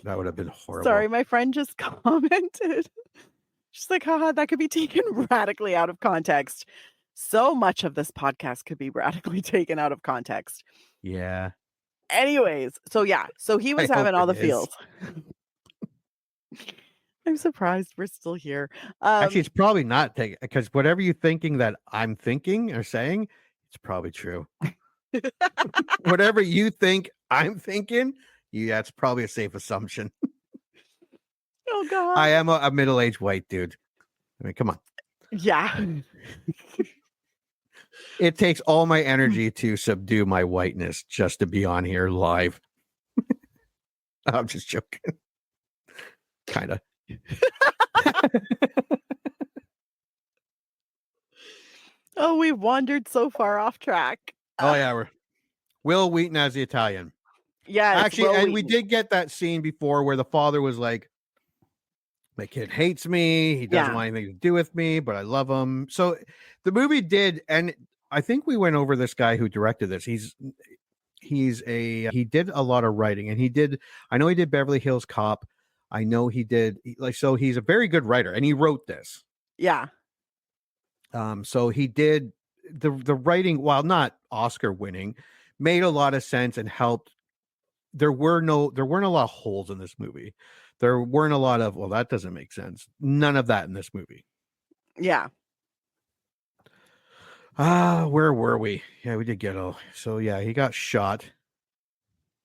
That would have been horrible. Sorry, my friend just commented. She's like, haha, that could be taken radically out of context. So much of this podcast could be radically taken out of context. Yeah. Anyways, so yeah, so he was I having hope all the it is. feels. I'm surprised we're still here. Actually, it's probably not taking because whatever you're thinking that I'm thinking or saying, it's probably true. Whatever you think I'm thinking, yeah, it's probably a safe assumption. Oh God. I am a middle-aged white dude. I mean, come on. Yeah. It takes all my energy to subdue my whiteness just to be on here live. I'm just joking. Kind of. Oh, we've wandered so far off track. Oh yeah, we're Will Wheaton as the Italian. Yeah, it's Actually, Will and we Wheaton. did get that scene before where the father was like, my kid hates me. He doesn't Yeah. want anything to do with me, but I love him. So the movie did, and I think we went over this guy who directed this. He did a lot of writing, and I know he did Beverly Hills Cop. I know he did so he's a very good writer, and he wrote this. Yeah. So he did the writing, while not Oscar winning, made a lot of sense and helped. There weren't a lot of holes in this movie. There weren't a lot of, well, that doesn't make sense. None of that in this movie. Yeah. Where were we? Yeah, we did get so yeah, he got shot.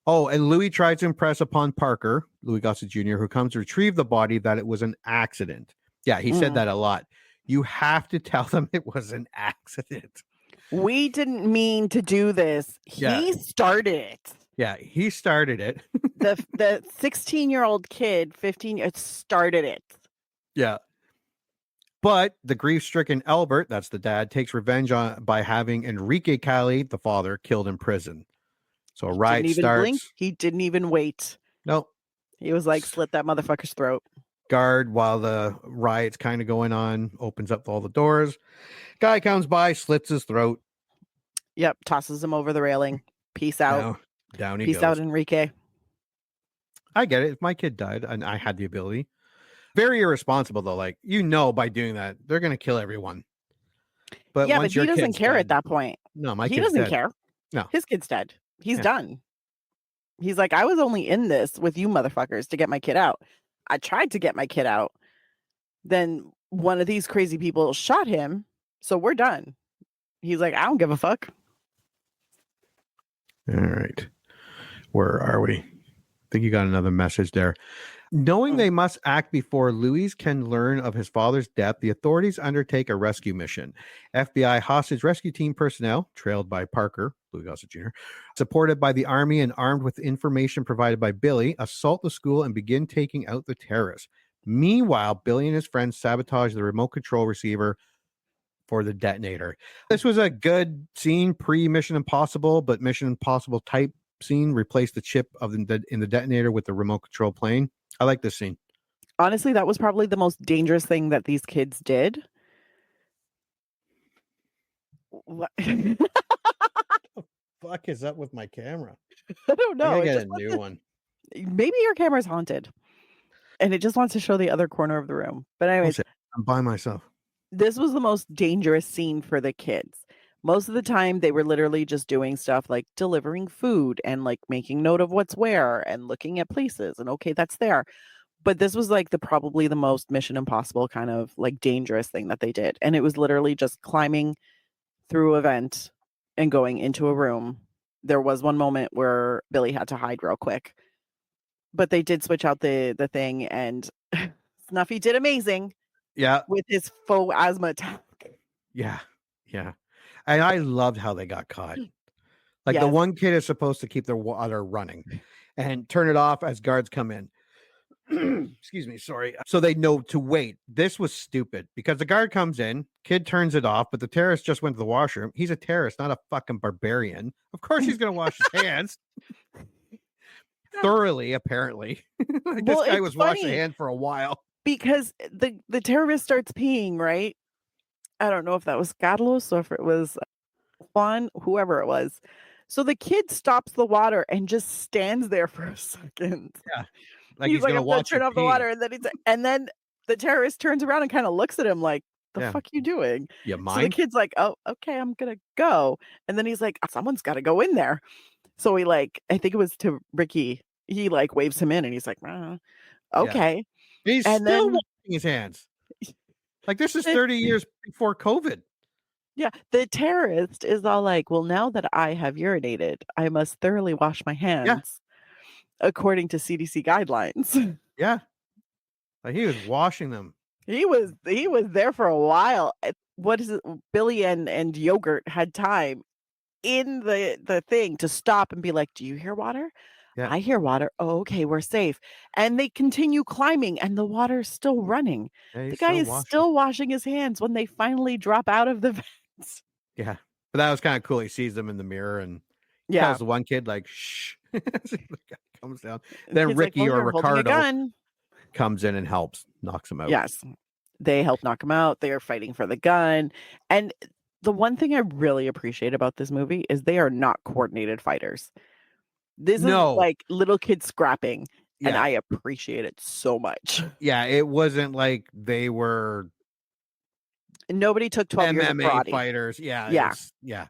Oh, and Louis tried to impress upon Parker, Louis Gossett Jr., who comes to retrieve the body, that it was an accident. Yeah, he said that a lot. You have to tell them it was an accident. We didn't mean to do this. Yeah. He started it. Yeah, he started it. The 16-year-old kid, 15 started it. Yeah. But the grief-stricken Albert, that's the dad, takes revenge by having Enrique Cali, the father, killed in prison. So a riot Didn't even starts. blink. He didn't even wait. Nope. He was like, slit that motherfucker's throat. Guard, while the riot's kind of going on, opens up all the doors. Guy comes by, slits his throat. Yep. Tosses him over the railing. Peace out. Down he Peace goes. out, Enrique. I get it. If my kid died and I had the ability. Very irresponsible, though. Like, by doing that, they're going to kill everyone. But Yeah, once but he your doesn't kid's care dead- at that point. No, my He kid's doesn't dead. care. No. His kid's dead. He's Yeah. done. He's like, I was only in this with you motherfuckers to get my kid out. I tried to get my kid out. Then one of these crazy people shot him. So we're done. He's like, I don't give a fuck. All right. Where are we? I think you got another message there. Knowing they must act before Louis can learn of his father's death, the authorities undertake a rescue mission. FBI hostage rescue team personnel, trailed by Parker, Louis Gossett Jr., supported by the army and armed with information provided by Billy, assault the school and begin taking out the terrorists. Meanwhile, Billy and his friends sabotage the remote control receiver for the detonator. This was a good scene pre-Mission Impossible, but Mission Impossible type scene replaced the chip in the detonator with the remote control plane. I like this scene. Honestly, that was probably the most dangerous thing that these kids did. What? I Fuck is up with my camera? don't know. I It get just a wants new to- one. Maybe your camera's haunted. And it just wants to show the other corner of the room. But anyways, Bullshit. I'm by myself. this was the most dangerous scene for the kids. Most of the time, they were literally just doing stuff like delivering food and like making note of what's where and looking at places and okay, that's there. But this was like probably the most Mission Impossible kind of like dangerous thing that they did. And it was literally just climbing through a vent and going into a room. There was one moment where Billy had to hide real quick, but they did switch out the thing, and Snuffy did amazing Yeah. with his faux asthma attack. Yeah. Yeah. And I loved how they got caught. Like the Yes. one kid is supposed to keep the water running and turn it off as guards come in. Excuse me, sorry. So they know to wait. This was stupid because the guard comes in, kid turns it off, but the terrorist just went to the washroom. He's a terrorist, not a fucking barbarian. Of course he's going to wash his hands thoroughly, apparently. Like this Well, guy it's was washing funny hands for a while. because the terrorist starts peeing, right? I don't know if that was Carlos or if it was Juan, whoever it was. So the kid stops the water and just stands there for a second. Yeah. Like He's like, gonna I'm gonna watch turn you off the pee. water, and then the terrorist turns around and kind of looks at him like, the Yeah. fuck you doing? You So the mind? kid's like, oh, okay, I'm gonna go. And then he's like, someone's gotta go in there. So he like, I think it was to Ricky, he like waves him in and he's like, okay. He's And still then washing his hands. Like this is 30 years before COVID. yeah, the terrorist is all like, well, now that I have urinated, I must thoroughly wash my hands according to CDC guidelines. Yeah. Like he was washing them. He was there for a while. What is it? Billy and Yogurt had time in the thing to stop and be like, "Do you hear water? Yeah. I hear water. Oh, okay, we're safe." And they continue climbing, and the water's still running. Yeah, The he's guy still is washing. still washing his hands when they finally drop out of the vents. Yeah. But that was kind of cool. He sees them in the mirror and Yeah, tells the one kid, like, shh. The guy comes down. the Then kid's like, Ricky "Well, or you're holding a Ricardo gun." comes in and helps, knocks him out. Yes, they help knock him out. They are fighting for the gun, and the one thing I really appreciate about this movie is they are not coordinated fighters. This No. is like little kids scrapping, and Yeah. I appreciate it so much. Yeah. It wasn't like they were Nobody took 12 years of MMA karate. fighters. Yeah. Yeah. Yeah.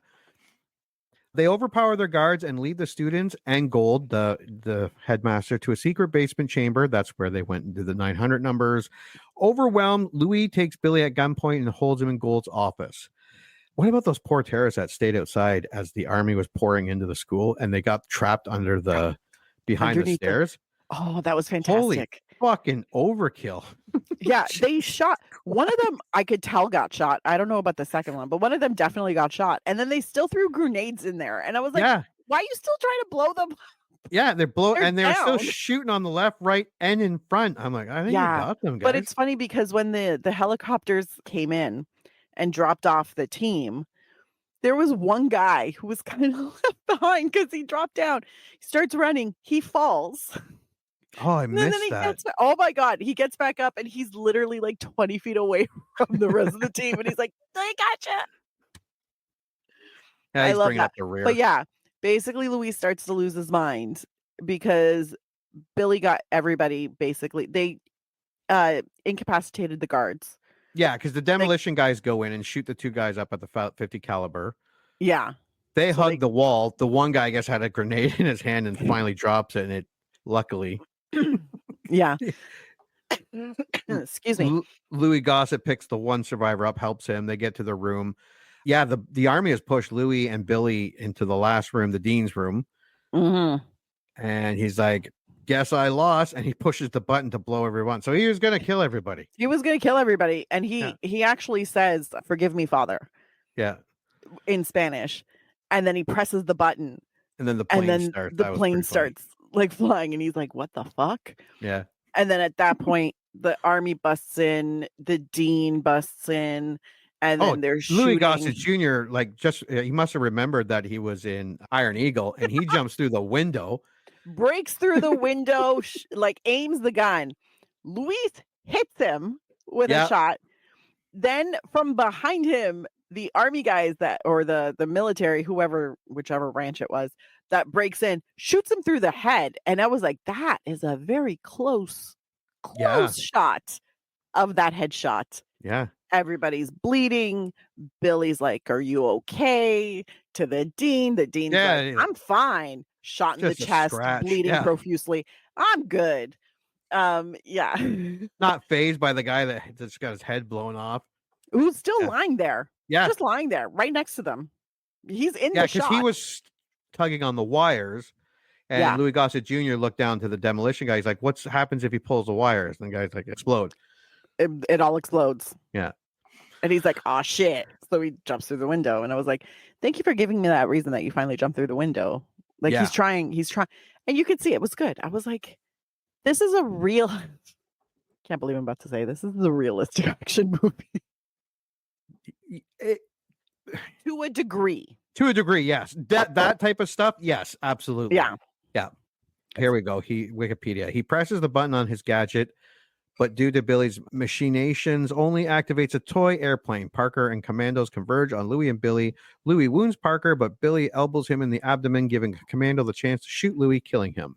They overpower their guards and lead the students and Gold, the headmaster, to a secret basement chamber. That's where they went into the 900 numbers. Overwhelmed, Louis takes Billy at gunpoint and holds him in Gold's office. What about those poor terrorists that stayed outside as the army was pouring into the school and they got trapped under the behind the Underneath stairs? Oh, that was Holy fantastic. fucking overkill. Yeah, they shot one of them. I could tell got shot. I don't know about the second one, but one of them definitely got shot. And then they still threw grenades in there, and I was like, Yeah. "Why are you still trying to blow them?" Yeah, they're they're still down. shooting on the left, right, and in front. I'm like, I think Yeah, you got them, guys. but it's funny because when the helicopters came in and dropped off the team, there was one guy who was kind of left behind because he dropped down. He starts running, he falls. Oh, I And then missed he that. gets oh my god, he gets back up and he's literally like 20 feet away from the rest of the team, and he's like, "I gotcha." Yeah, I he's love bringing that. up the rear. But yeah, basically Louis starts to lose his mind because Billy got everybody basically. They incapacitated the guards. Yeah, because the demolition guys go in and shoot the two guys up at the 50 caliber. Yeah. They So hug they- the wall. The one guy, I guess, had a grenade in his hand and finally drops it. And it, luckily, Yeah. Excuse me. Louis Gossett picks the one survivor up, helps him. They get to the room. Yeah, the army has pushed Louis and Billy into the last room, the dean's room. Mhm. And he's like, guess I lost. And he pushes the button to blow everyone. So he was going to kill everybody. He was going to kill everybody, and he actually says, "Forgive me, Father," Yeah. in Spanish, and then he presses the button, And then the plane and then starts. the That was plane pretty funny. starts like flying, and he's like, "What the fuck?" Yeah. And then at that point, the army busts in, the dean busts in, and then they're shooting. Louis Gossett Jr., like, just he must have remembered that he was in Iron Eagle and he jumps through the window. Breaks through the window, like aims the gun. Luis hits him with a shot. Then from behind him, the army guys or the military, whichever branch it was, that breaks in, shoots him through the head. And I was like, that is a very close shot of that headshot. Yeah. Everybody's bleeding. Billy's like, "Are you okay?" To the dean's like, "I'm fine." Shot in the Just a chest, scratch, bleeding yeah. profusely. "I'm good." Yeah. Not phased by the guy that just got his head blown off. Who's still lying there. Yeah. Just lying there, right next to them. He's in Yeah, the because shot. he was tugging on the wires. And Louis Gossett Jr. looked down to the demolition guy. He's like, what happens if he pulls the wires? And the guy's like, explode. It all explodes. Yeah. And he's like, "Oh shit." So he jumps through the window. And I was like, thank you for giving me that reason that you finally jumped through the window. Like Yeah. he's trying. And you could see it was good. I was like, this is a real, can't believe I'm about to say this is a realistic action movie to a degree. To a degree, yes. That type of stuff, yes, absolutely. Yeah. Here we go. Wikipedia. He presses the button on his gadget, but due to Billy's machinations, only activates a toy airplane. Parker and Commandos converge on Louis and Billy. Louis wounds Parker, but Billy elbows him in the abdomen, giving Commando the chance to shoot Louis, killing him.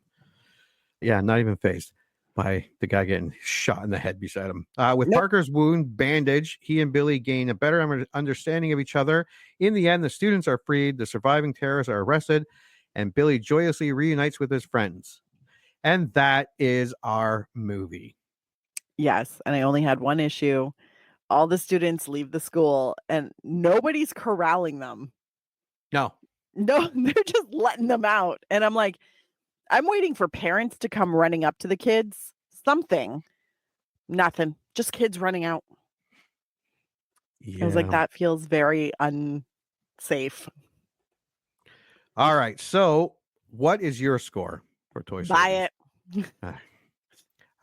Yeah, not even phased by the guy getting shot in the head beside him. With Parker's wound bandaged, he and Billy gain a better understanding of each other. In the end, the students are freed, the surviving terrorists are arrested, and Billy joyously reunites with his friends. And that is our movie. Yes. And I only had one issue. All the students leave the school and nobody's corralling them. No, they're just letting them out. And I'm like, I'm waiting for parents to come running up to the kids. Something. Nothing. Just kids running out. yeah. I was like, that feels very unsafe. All right. So, what is your score for Toy Story? Buy it.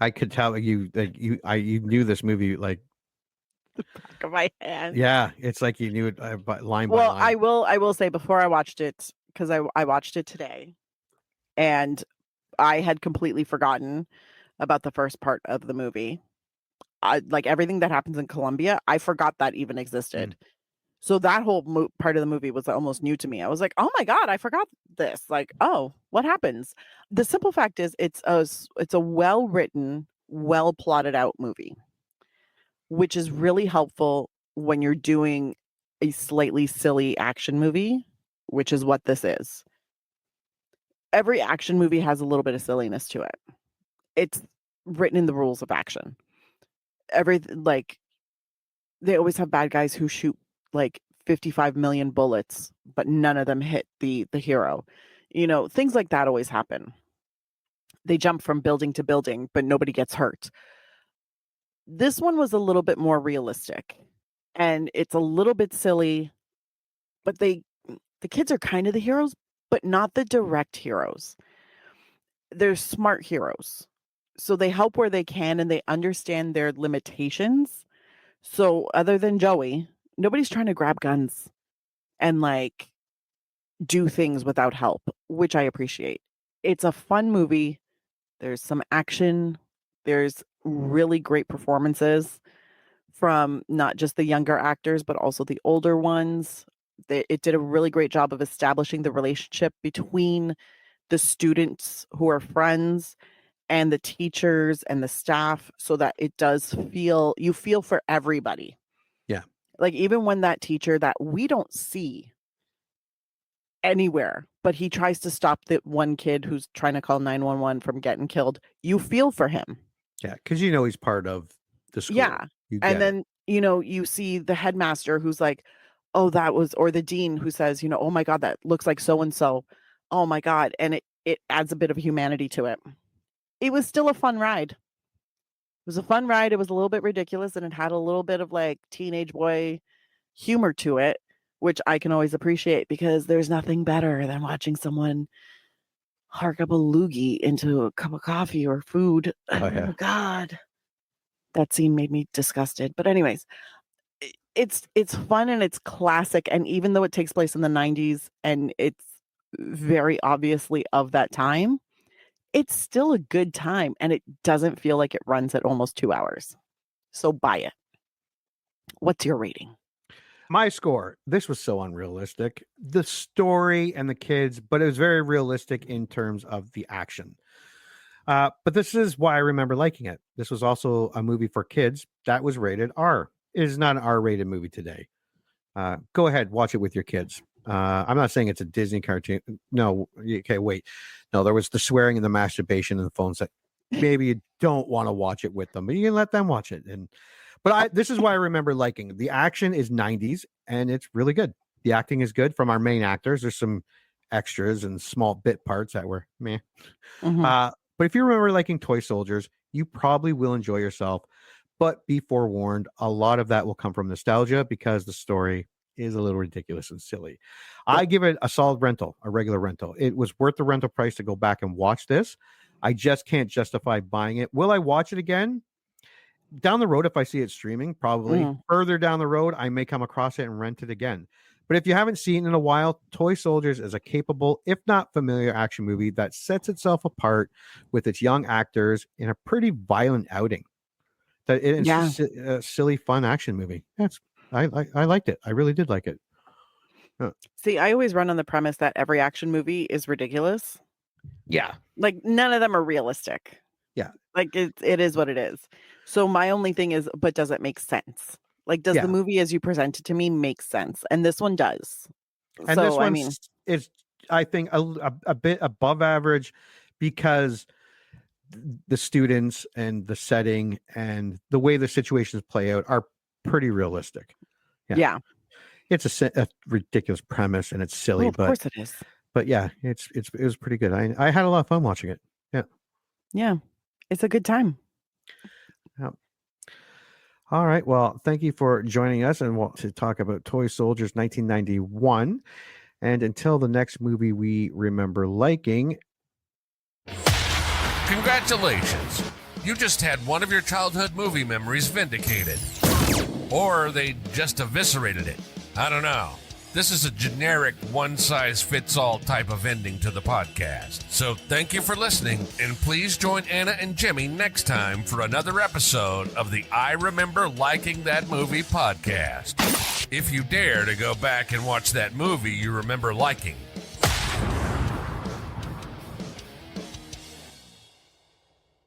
I could tell you knew this movie like the back of my hand. Yeah, it's like you knew it line by Well, line. I will say before I watched it, because I watched it today, and I had completely forgotten about the first part of the movie. Like everything that happens in Colombia, I forgot that even existed. So that whole part of the movie was almost new to me. I was like, oh my God, I forgot this. Like, oh, what happens? The simple fact is it's a well-written, well-plotted out movie, which is really helpful when you're doing a slightly silly action movie, which is what this is. Every action movie has a little bit of silliness to it. It's written in the rules of action. They always have bad guys who shoot like 55 million bullets, but none of them hit the hero. Things like that always happen. They jump from building to building, but nobody gets hurt. This one was a little bit more realistic, and it's a little bit silly, but the kids are kind of the heroes, but not the direct heroes. They're smart heroes. So they help where they can, and they understand their limitations. So other than Joey, nobody's trying to grab guns and like do things without help, which I appreciate. It's a fun movie. There's some action. There's really great performances from not just the younger actors, but also the older ones. It did a really great job of establishing the relationship between the students who are friends and the teachers and the staff, so that it does you feel for everybody. Yeah. Like even when that teacher that we don't see anywhere, but he tries to stop the one kid who's trying to call 911 from getting killed, you feel for him. Yeah, because he's part of the school. Yeah. And then, you see the headmaster who's like, oh, or the dean who says, oh my God, that looks like so-and-so. Oh my God. And it adds a bit of humanity to it. It was still a fun ride. It was a fun ride. It was a little bit ridiculous, and it had a little bit of like teenage boy humor to it, which I can always appreciate, because there's nothing better than watching someone hark up a loogie into a cup of coffee or food. Oh, yeah. Oh God. That scene made me disgusted. But anyways, it's fun and it's classic. And even though it takes place in the 90s and it's very obviously of that time, it's still a good time, and it doesn't feel like it runs at almost 2 hours. So buy it. What's your rating? My score, this was so unrealistic. The story and the kids, but it was very realistic in terms of the action. But this is why I remember liking it. This was also a movie for kids that was rated R. It is not an R-rated movie today. Go ahead, watch it with your kids. I'm not saying it's a Disney cartoon. No, okay, wait. No, there was the swearing and the masturbation and the phone set. Maybe you don't want to watch it with them, but you can let them watch it. But this is why I remember liking it. The action is 90s, and it's really good. The acting is good from our main actors. There's some extras and small bit parts that were meh. Mhm. But if you remember liking Toy Soldiers, you probably will enjoy yourself. But be forewarned, a lot of that will come from nostalgia, because the story is a little ridiculous and silly. I give it a solid rental, a regular rental. It was worth the rental price to go back and watch this. I just can't justify buying it. Will I watch it again? Down the road, if I see it streaming, probably. Further down the road, I may come across it and rent it again. But if you haven't seen it in a while, Toy Soldiers is a capable, if not familiar, action movie that sets itself apart with its young actors in a pretty violent outing. It's just a silly, fun action movie. I liked it. I really did like it. See, I always run on the premise that every action movie is ridiculous. Yeah. Like, none of them are realistic. Yeah. Like, it is what it is. So my only thing is, but does it make sense? Like, does the movie as you present it to me make sense? And this one does. And so, this one is, I think, a bit above average because the students and the setting and the way the situations play out are pretty realistic. Yeah. It's a ridiculous premise and it's silly, well, of course it is. But yeah, it was pretty good. I had a lot of fun watching it. Yeah. Yeah. It's a good time. Yeah. All right. Well, thank you for joining us and to talk about Toy Soldiers 1991. And until the next movie we remember liking. Congratulations. You just had one of your childhood movie memories vindicated. Or they just eviscerated it. I don't know. This is a generic one-size-fits-all type of ending to the podcast. So thank you for listening, and please join Anna and Jimmy next time for another episode of the I Remember Liking That Movie podcast. If you dare to go back and watch that movie you remember liking,